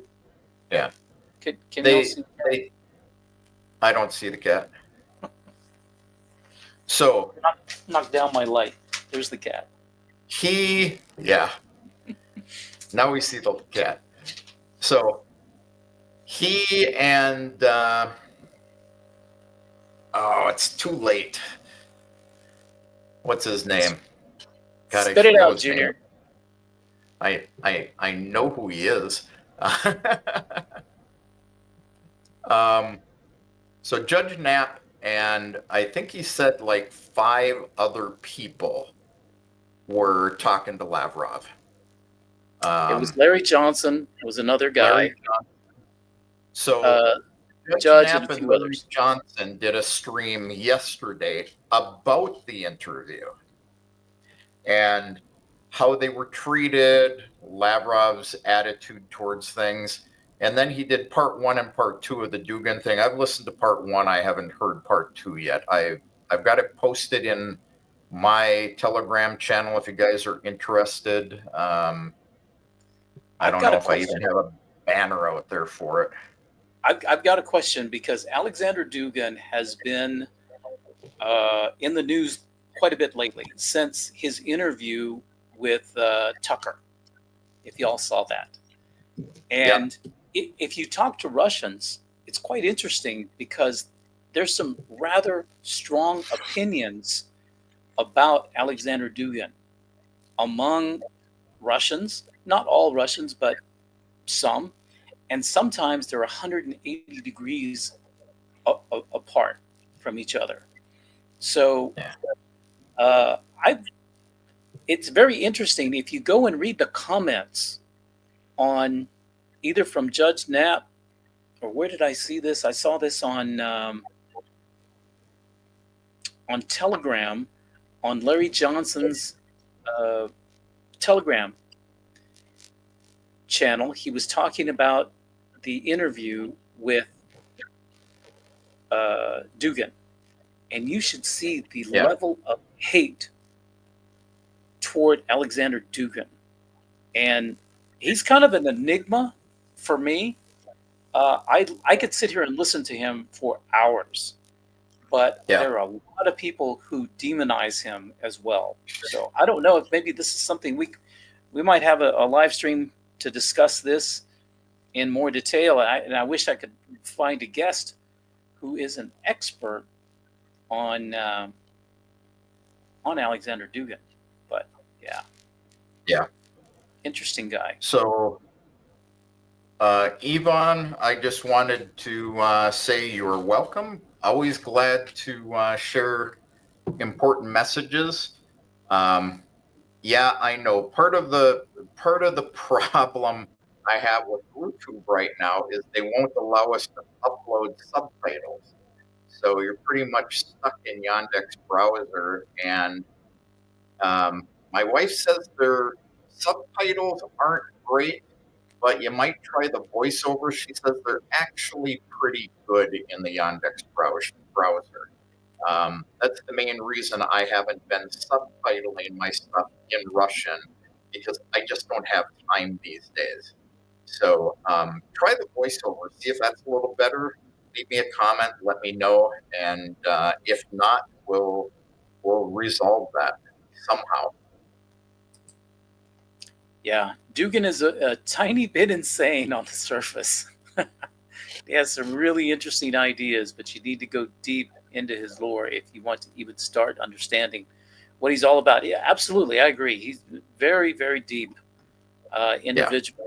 B: Yeah.
A: Can you all see?
B: I don't see the cat. So
A: knock down my light. There's the cat.
B: Yeah. Now we see the cat. So he and it's too late. What's his name?
A: God, spit it out, Junior.
B: I know who he is. So Judge Knapp and I think he said like 5 other people were talking to Lavrov.
A: It was Larry Johnson. Was another guy.
B: So
A: Judge
B: Knapp
A: and a few
B: Larry
A: others.
B: Johnson did a stream yesterday about the interview and how they were treated, Lavrov's attitude towards things. And then he did part 1 and part 2 of the Dugin thing. I've listened to part 1. I haven't heard part 2 yet. I've got it posted in my Telegram channel if you guys are interested. I don't know if I even have a banner out there for it.
A: I've got a question because Alexander Dugin has been in the news quite a bit lately since his interview with Tucker, if y'all saw that. And if you talk to Russians, it's quite interesting because there's some rather strong opinions about Alexander Dugin among Russians, not all Russians, but some. And sometimes they're 180 degrees apart from each other. So
B: Yeah.
A: I it's very interesting if you go and read the comments on either from Judge Knapp or where did I see this? I saw this on Telegram on Larry Johnson's uh, Telegram channel. He was talking about the interview with Dugan, and you should see the
B: Yeah.
A: level of hate toward Alexander Dugan, and he's kind of an enigma for me. I could sit here and listen to him for hours, but
B: Yeah.
A: there are a lot of people who demonize him as well. So I don't know if maybe this is something we might have a live stream to discuss this in more detail. And I wish I could find a guest who is an expert on Alexander Dugan. But yeah,
B: Yeah.
A: interesting guy.
B: So, Yvonne, I just wanted to say you're welcome. Always glad to share important messages. Yeah, I know. Part of the problem I have with YouTube right now is they won't allow us to upload subtitles. So you're pretty much stuck in Yandex browser, and my wife says their subtitles aren't great, but you might try the voiceover. She says they're actually pretty good in the Yandex browser. That's the main reason I haven't been subtitling my stuff in Russian, because I just don't have time these days. So try the voiceover, see if that's a little better. Leave me a comment, let me know, and if not, we'll resolve that somehow.
A: Yeah, Dugan is a tiny bit insane on the surface. He has some really interesting ideas, but you need to go deep into his lore if you want to even start understanding what he's all about. Yeah, absolutely, I agree. He's very, very deep individual,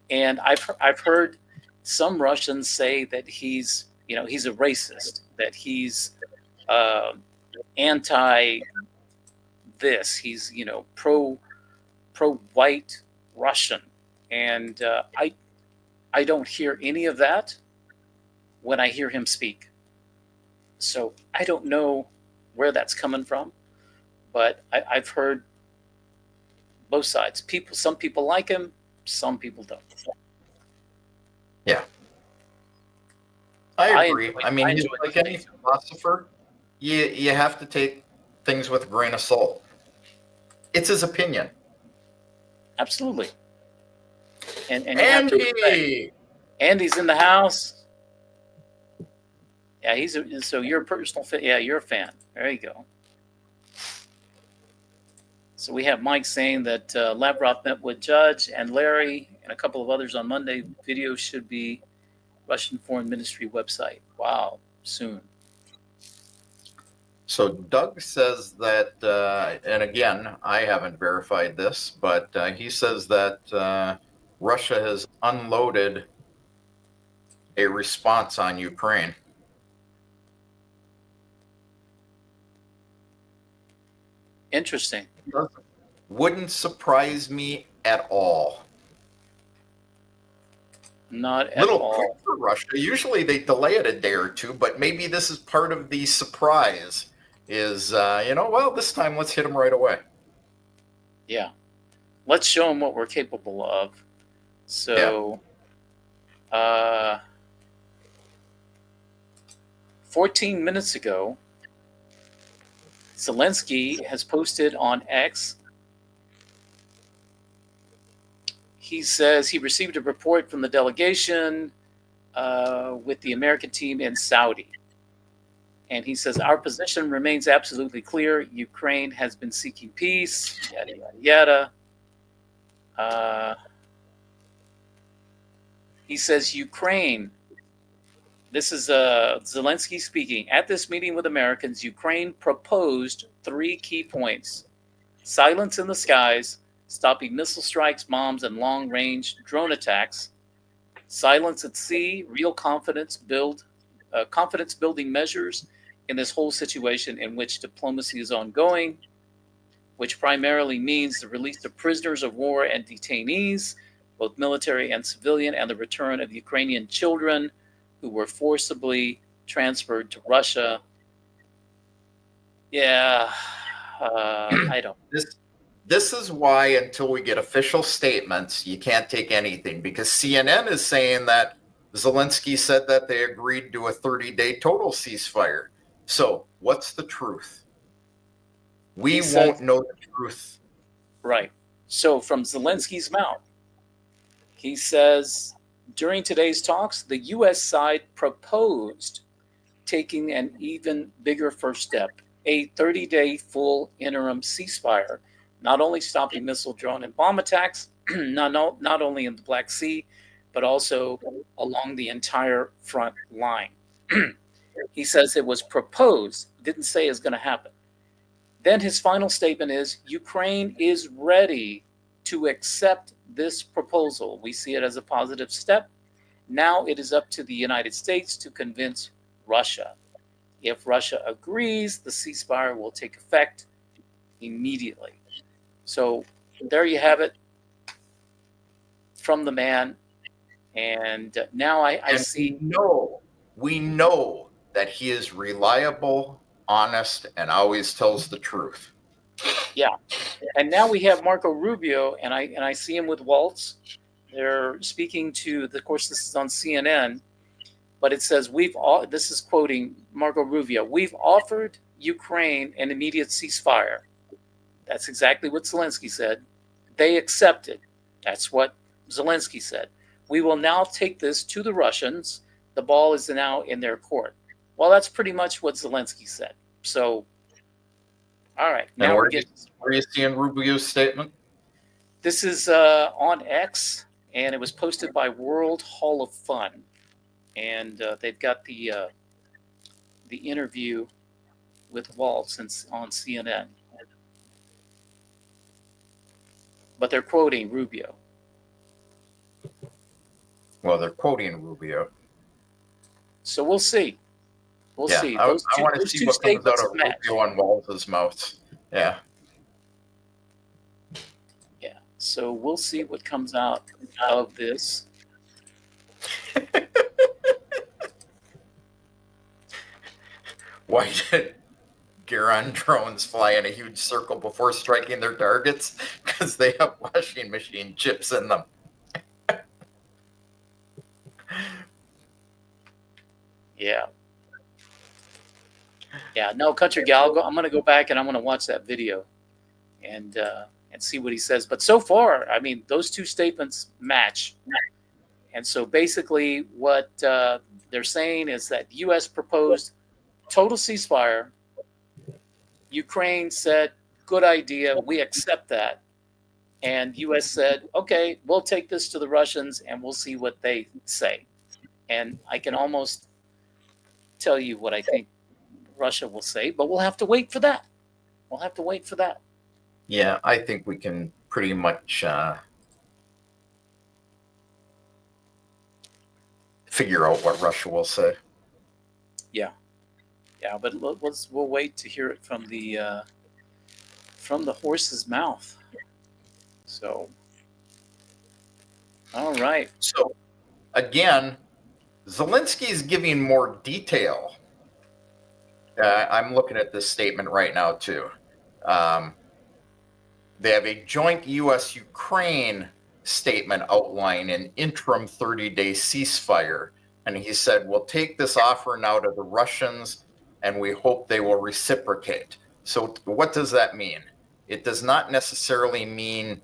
A: and I've heard some Russians say that he's a racist, that he's anti this, he's pro white Russian, and I don't hear any of that when I hear him speak. So I don't know where that's coming from, but I've heard both sides. Some people like him, some people don't.
B: Yeah, I agree.
A: enjoy-
B: I mean,
A: I
B: he's
A: enjoy
B: like
A: the
B: any
A: debate.
B: philosopher. You have to take things with a grain of salt. It's his opinion.
A: Absolutely. And you have to respect.
B: Andy,
A: Andy's in the house. Yeah, so you're a personal fan. Yeah, you're a fan. There you go. So we have Mike saying that Lavrov met with Judge and Larry and a couple of others on Monday. Video should be Russian Foreign Ministry website. Wow, soon.
B: So Doug says that, and again, I haven't verified this, but he says that Russia has unloaded a response on Ukraine.
A: Interesting.
B: Wouldn't surprise me at all.
A: Not at
B: Little
A: all.
B: quick for Russia. Usually they delay it a day or two, but maybe this is part of the surprise. Is well, this time let's hit them right away.
A: Yeah. Let's show them what we're capable of. So, 14 minutes ago, Zelensky has posted on X. He says he received a report from the delegation with the American team in Saudi. And he says, our position remains absolutely clear. Ukraine has been seeking peace, yada, yada, yada. He says, Ukraine, this is Zelensky speaking, at this meeting with Americans, Ukraine proposed 3 key points: silence in the skies, stopping missile strikes, bombs, and long-range drone attacks; silence at sea, real confidence building measures, in this whole situation in which diplomacy is ongoing, which primarily means the release of prisoners of war and detainees, both military and civilian, and the return of Ukrainian children who were forcibly transferred to Russia. Yeah, I don't.
B: This is why, until we get official statements, you can't take anything, because CNN is saying that Zelensky said that they agreed to a 30-day total ceasefire. So what's the truth? We won't know the truth.
A: Right. So from Zelensky's mouth, he says, during today's talks, the U.S. side proposed taking an even bigger first step, a 30-day full interim ceasefire, not only stopping missile, drone, and bomb attacks, not only in the Black Sea, but also along the entire front line. He says it was proposed, didn't say it's going to happen. Then his final statement is, Ukraine is ready to accept this proposal. We see it as a positive step. Now it is up to the United States to convince Russia. If Russia agrees, the ceasefire will take effect immediately. So there you have it from the man. And now I see.
B: We know that he is reliable, honest, and always tells the truth.
A: Yeah. And now we have Marco Rubio, and I see him with Waltz. They're speaking to, of course, this is on CNN, but it says, this is quoting Marco Rubio, we've offered Ukraine an immediate ceasefire. That's exactly what Zelensky said. They accepted. That's what Zelensky said. We will now take this to the Russians. The ball is now in their court. Well, that's pretty much what Zelensky said. So, all right. Now
B: where are you seeing Rubio's statement?
A: This is on X, and it was posted by World Hall of Fun. And they've got the interview with Waltz on CNN. But they're quoting Rubio.
B: Well, they're quoting Rubio.
A: So we'll see. We'll see.
B: I want to see what comes out of Rubio and Waltz's mouth. Yeah.
A: Yeah. So we'll see what comes out of this.
B: Why did Garon drones fly in a huge circle before striking their targets? Because they have washing machine chips in them.
A: Yeah. Yeah. No, Country Gal, I'm going to go back and I'm going to watch that video and see what he says. But so far, I mean, those two statements match. And so basically what they're saying is that the U.S. proposed total ceasefire. Ukraine said, good idea. We accept that. And U.S. said, okay, we'll take this to the Russians and we'll see what they say. And I can almost tell you what I think Russia will say, but we'll have to wait for that. We'll have to wait for that.
B: Yeah, I think we can pretty much figure out what Russia will say.
A: Yeah. Yeah, but we'll wait to hear it from the horse's mouth. So, all right.
B: So, again, Zelensky is giving more detail. I'm looking at this statement right now, too. They have a joint U.S.-Ukraine statement outlining an interim 30-day ceasefire. And he said, we'll take this offer now to the Russians, and we hope they will reciprocate. So what does that mean? It does not necessarily mean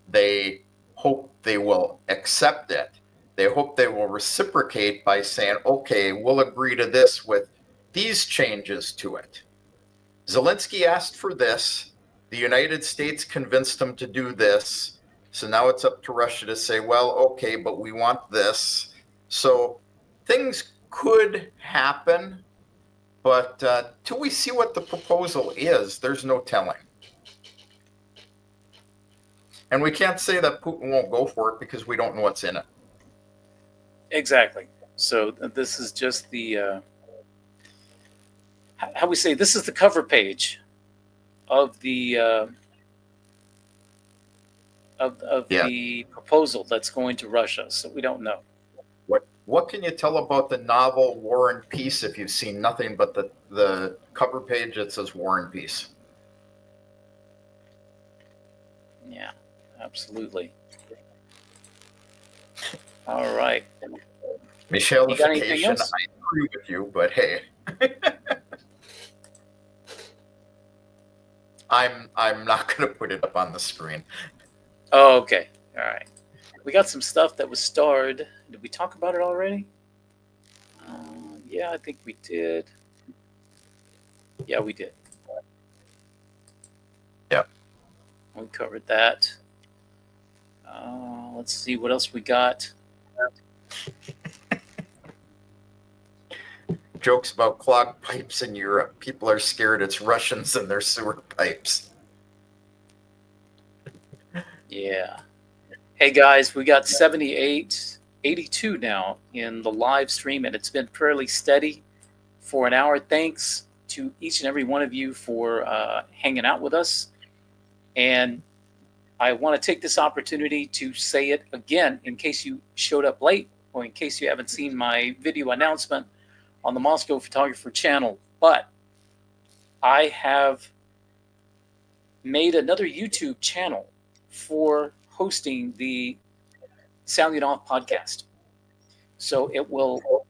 B: they hope they will accept it. They hope they will reciprocate by saying, okay, we'll agree to this with these changes to it. Zelensky asked for this. The United States convinced him to do this. So now it's up to Russia to say, well, okay, but we want this. So things could happen, but till we see what the proposal is, there's no telling. And we can't say that Putin won't go for it because we don't know what's in it.
A: Exactly. So this is just the how we say, this is the cover page of the
B: Yeah.
A: the proposal that's going to Russia. So we don't know.
B: What can you tell about the novel War and Peace if you've seen nothing but the cover page that says War and Peace?
A: Yeah, absolutely. All right. You got anything
B: Michelification,
A: else?
B: I agree with you, but hey. I'm not going to put it up on the screen.
A: Oh, okay. All right. We got some stuff that was starred. Did we talk about it already? Yeah, I think we did. Yeah, we did.
B: Yep.
A: We covered that. Let's see what else we got.
B: Jokes about clogged pipes in Europe. People are scared it's Russians and their sewer pipes.
A: Yeah. Hey guys, we got 82 now in the live stream, and it's been fairly steady for an hour. Thanks to each and every one of you for hanging out with us. And I want to take this opportunity to say it again in case you showed up late or in case you haven't seen my video announcement on the Moscow Photographer channel. But I have made another YouTube channel for hosting the Sounding Off podcast. So it will,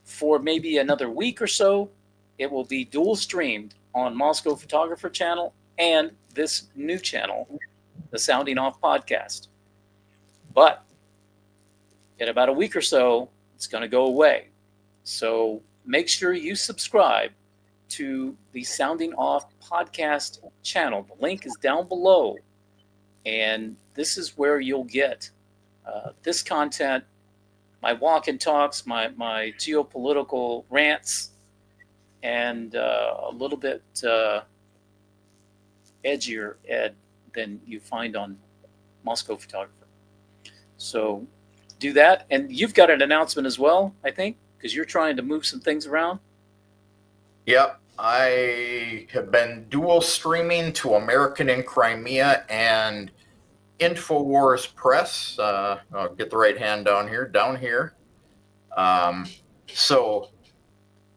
A: for maybe another week or so, it will be dual streamed on Moscow Photographer channel and this new channel, the Sounding Off podcast. But in about a week or so, it's going to go away. So make sure you subscribe to the Sounding Off podcast channel. The link is down below. And this is where you'll get this content, my walk and talks, my geopolitical rants, and a little bit edgier ed than you find on Moscow Photographer. So do that. And you've got an announcement as well, I think, because you're trying to move some things around.
B: Yep. I have been dual streaming to American in Crimea and InfoWars Press. I'll get the right hand down here. So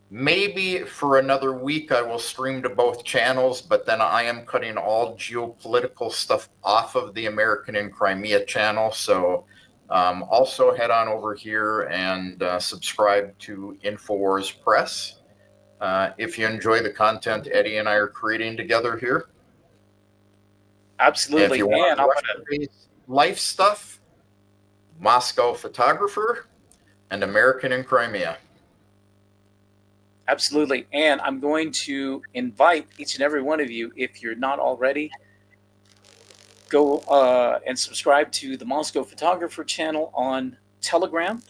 B: maybe for another week I will stream to both channels, but then I am cutting all geopolitical stuff off of the American in Crimea channel. So also head on over here and subscribe to InfoWars Press if you enjoy the content Eddie and I are creating together here.
A: Absolutely.
B: And if you want Russian-based life stuff, Moscow Photographer and American in Crimea.
A: Absolutely. And I'm going to invite each and every one of you, if you're not already, go and subscribe to the Moscow Photographer channel on Telegram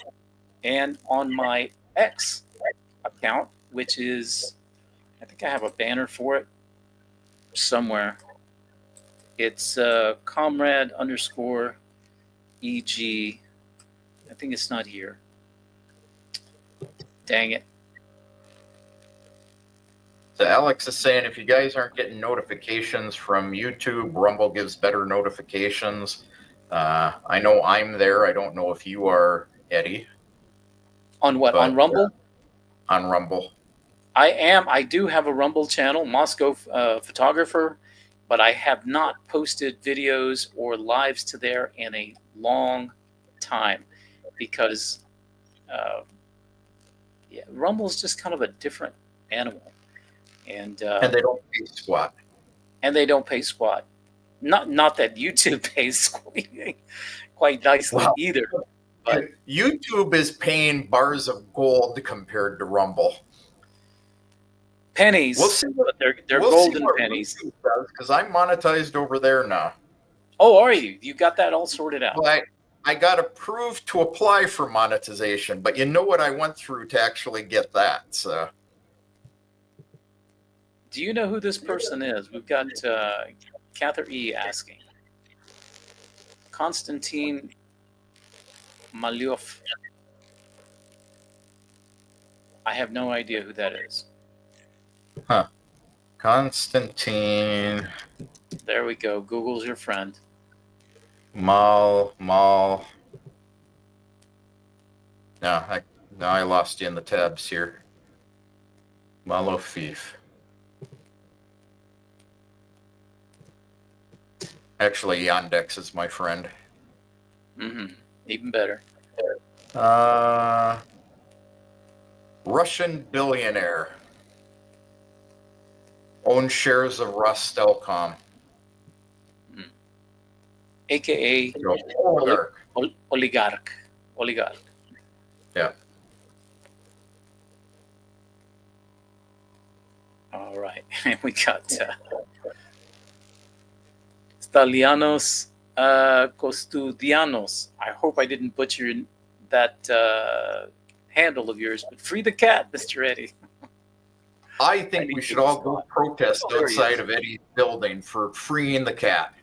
A: and on my X account, which is, I think I have a banner for it somewhere. It's comrade _ EG. I think it's not here. Dang it.
B: So Alex is saying if you guys aren't getting notifications from YouTube, Rumble gives better notifications. I know I'm there. I don't know if you are, Eddie.
A: On what? On Rumble?
B: On Rumble.
A: I am. I do have a Rumble channel, Moscow Photographer, but I have not posted videos or lives to there in a long time because Rumble is just kind of a different animal. And
B: they don't pay squat.
A: And they don't pay squat. Not that YouTube pays quite nicely either. But
B: YouTube is paying bars of gold compared to Rumble.
A: Pennies, we'll see but they're golden pennies.
B: Because I'm monetized over there now.
A: Oh, are you? You got that all sorted out?
B: Well, I got approved to apply for monetization, but you know what I went through to actually get that. So.
A: Do you know who this person is? We've got Catherine E. asking. Konstantin Malyov. I have no idea who that is.
B: Huh. Constantine
A: There we go. Google's your friend.
B: Mal. No, I lost you in the tabs here. Malofif. Actually, Yandex is my friend.
A: Mm-hmm. Even better.
B: Russian billionaire. Owns shares of Rostelcom.
A: AKA
B: Oligarch.
A: oligarch.
B: Yeah.
A: All right. And we got Stalianos Kostudianos. I hope I didn't butcher that handle of yours, but free the cat, Mr. Eddie.
B: I think we should all go protest outside of Eddie's building for freeing the cat.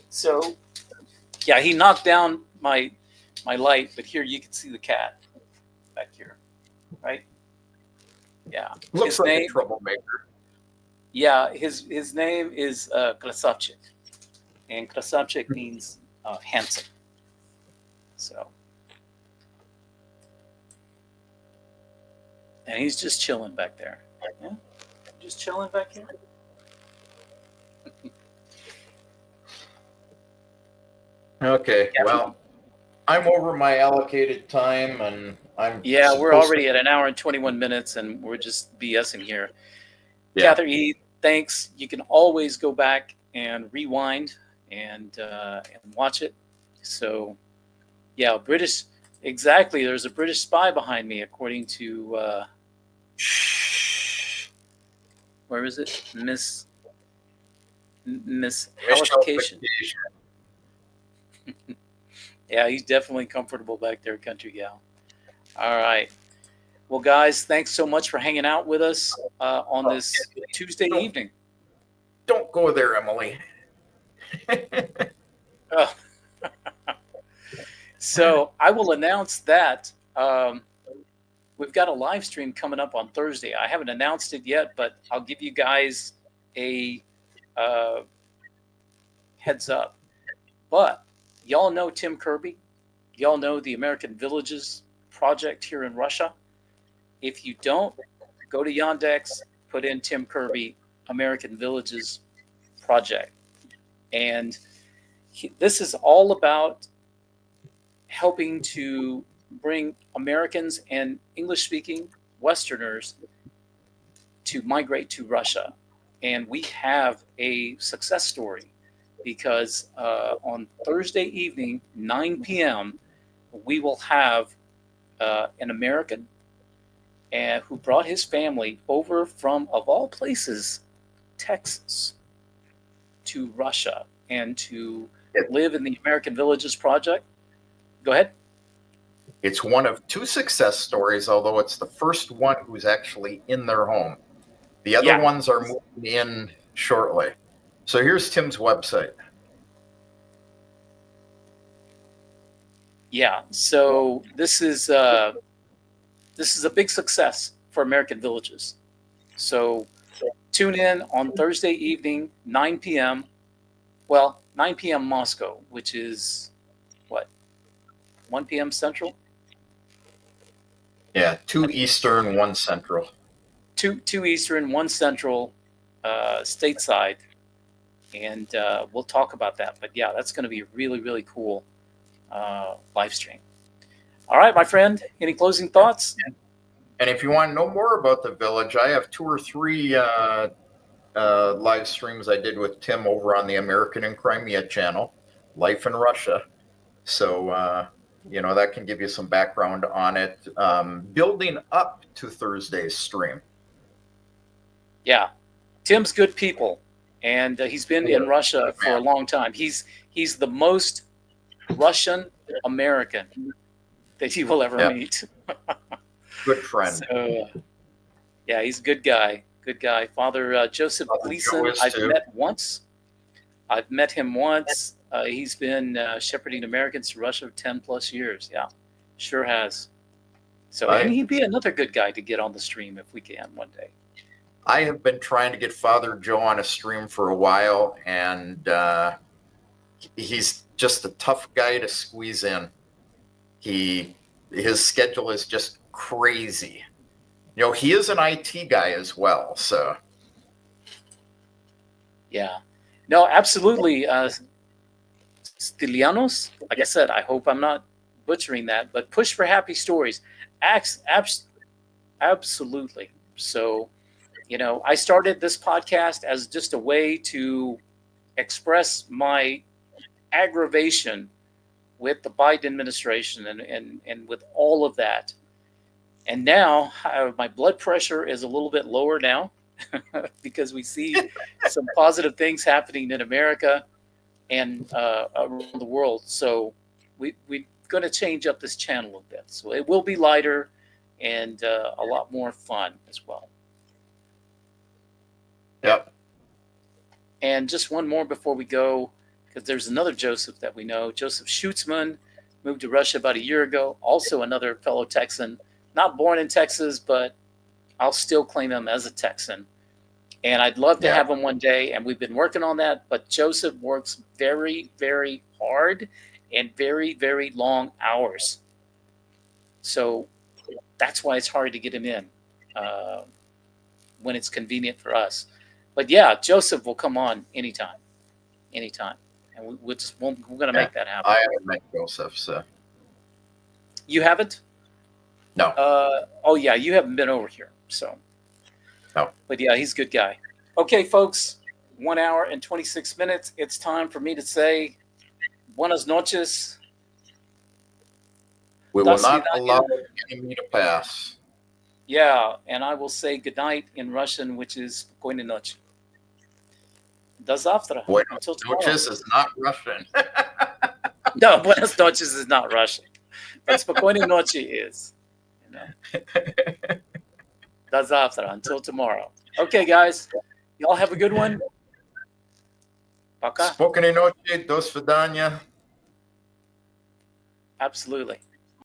A: So, yeah, he knocked down my light, but here you can see the cat back here, right? Yeah.
B: Looks like a troublemaker.
A: Yeah, his name is Krasavchik, and Krasavchik means handsome. So, and he's just chilling back there. Yeah, just chilling back here.
B: Okay, well, I'm over my allocated time, and
A: we're already at an hour and 21 minutes, and we're just BSing here. Yeah. Catherine E., thanks. You can always go back and rewind and watch it. So, yeah, British. Exactly. There's a British spy behind me, according to where is it? Miss Allocation. Yeah, he's definitely comfortable back there, country gal. All right. Well, guys, thanks so much for hanging out with us on this Tuesday evening.
B: Don't go there, Emily.
A: Oh. So I will announce that we've got a live stream coming up on Thursday. I haven't announced it yet, but I'll give you guys a heads up. But y'all know Tim Kirby. Y'all know the American Villages project here in Russia. If you don't, go to Yandex, put in Tim Kirby American Villages project. And this is all about helping to bring Americans and English-speaking Westerners to migrate to Russia. And we have a success story because on Thursday evening, 9 p.m., we will have an American who brought his family over from, of all places, Texas to Russia and to live in the American Villages Project. Go ahead.
B: It's one of two success stories, although it's the first one who's actually in their home. The other ones are moving in shortly. So here's Tim's website.
A: Yeah, so this is a big success for American Villages. So tune in on Thursday evening, 9 p.m. Well, 9 p.m. Moscow, which is what, 1 p.m. Central?
B: Yeah, 2 Eastern, 1 Central.
A: 2 Eastern, 1 Central, stateside, and we'll talk about that. But yeah, that's going to be a really, really cool live stream. All right, my friend, any closing thoughts?
B: And if you want to know more about the village, I have 2 or 3 live streams I did with Tim over on the American in Crimea channel, Life in Russia. So, that can give you some background on it, building up to Thursday's stream.
A: Yeah, Tim's good people, and he's been in Russia for a long time. He's the most Russian American that you will ever meet.
B: Good friend.
A: So, yeah, he's a good guy. Good guy. Father Joseph Gleason, I've met him once. He's been shepherding Americans to Russia for 10 plus years. Yeah, sure has. So, and he'd be another good guy to get on the stream if we can one day.
B: I have been trying to get Father Joe on a stream for a while, and he's just a tough guy to squeeze in. His schedule is just crazy. You know, he is an IT guy as well, so.
A: Yeah. No, absolutely. Stilianos, like I said, I hope I'm not butchering that, but push for happy stories. Absolutely. So, you know, I started this podcast as just a way to express my aggravation with the Biden administration and with all of that. And now my blood pressure is a little bit lower now because we see some positive things happening in America and around the world. So we're going to change up this channel a bit. So it will be lighter and a lot more fun as well.
B: Yep.
A: And just one more before we go, because there's another Joseph that we know. Joseph Schutzman moved to Russia about a year ago. Also another fellow Texan, not born in Texas, but I'll still claim him as a Texan. And I'd love to have him one day. And we've been working on that. But Joseph works very, very hard and very, very long hours. So that's why it's hard to get him in when it's convenient for us. But yeah, Joseph will come on anytime. And we're going to make that happen.
B: I haven't met Joseph, so.
A: You haven't?
B: No.
A: Oh, yeah, you haven't been over here, so.
B: No.
A: But yeah, he's a good guy. Okay, folks, 1 hour and 26 minutes. It's time for me to say buenas noches.
B: We will not allow the enemy to pass.
A: Yeah, and I will say good night in Russian, which is spokojной ночи. До завтра.
B: Buenas noches is not Russian.
A: No, buenas noches is not Russian. But spokojной ночи is. You know. До завтра, until tomorrow. Okay, guys. Y'all have a good one. Пока.
B: Spokojnej noci, do svidania.
A: Absolutely.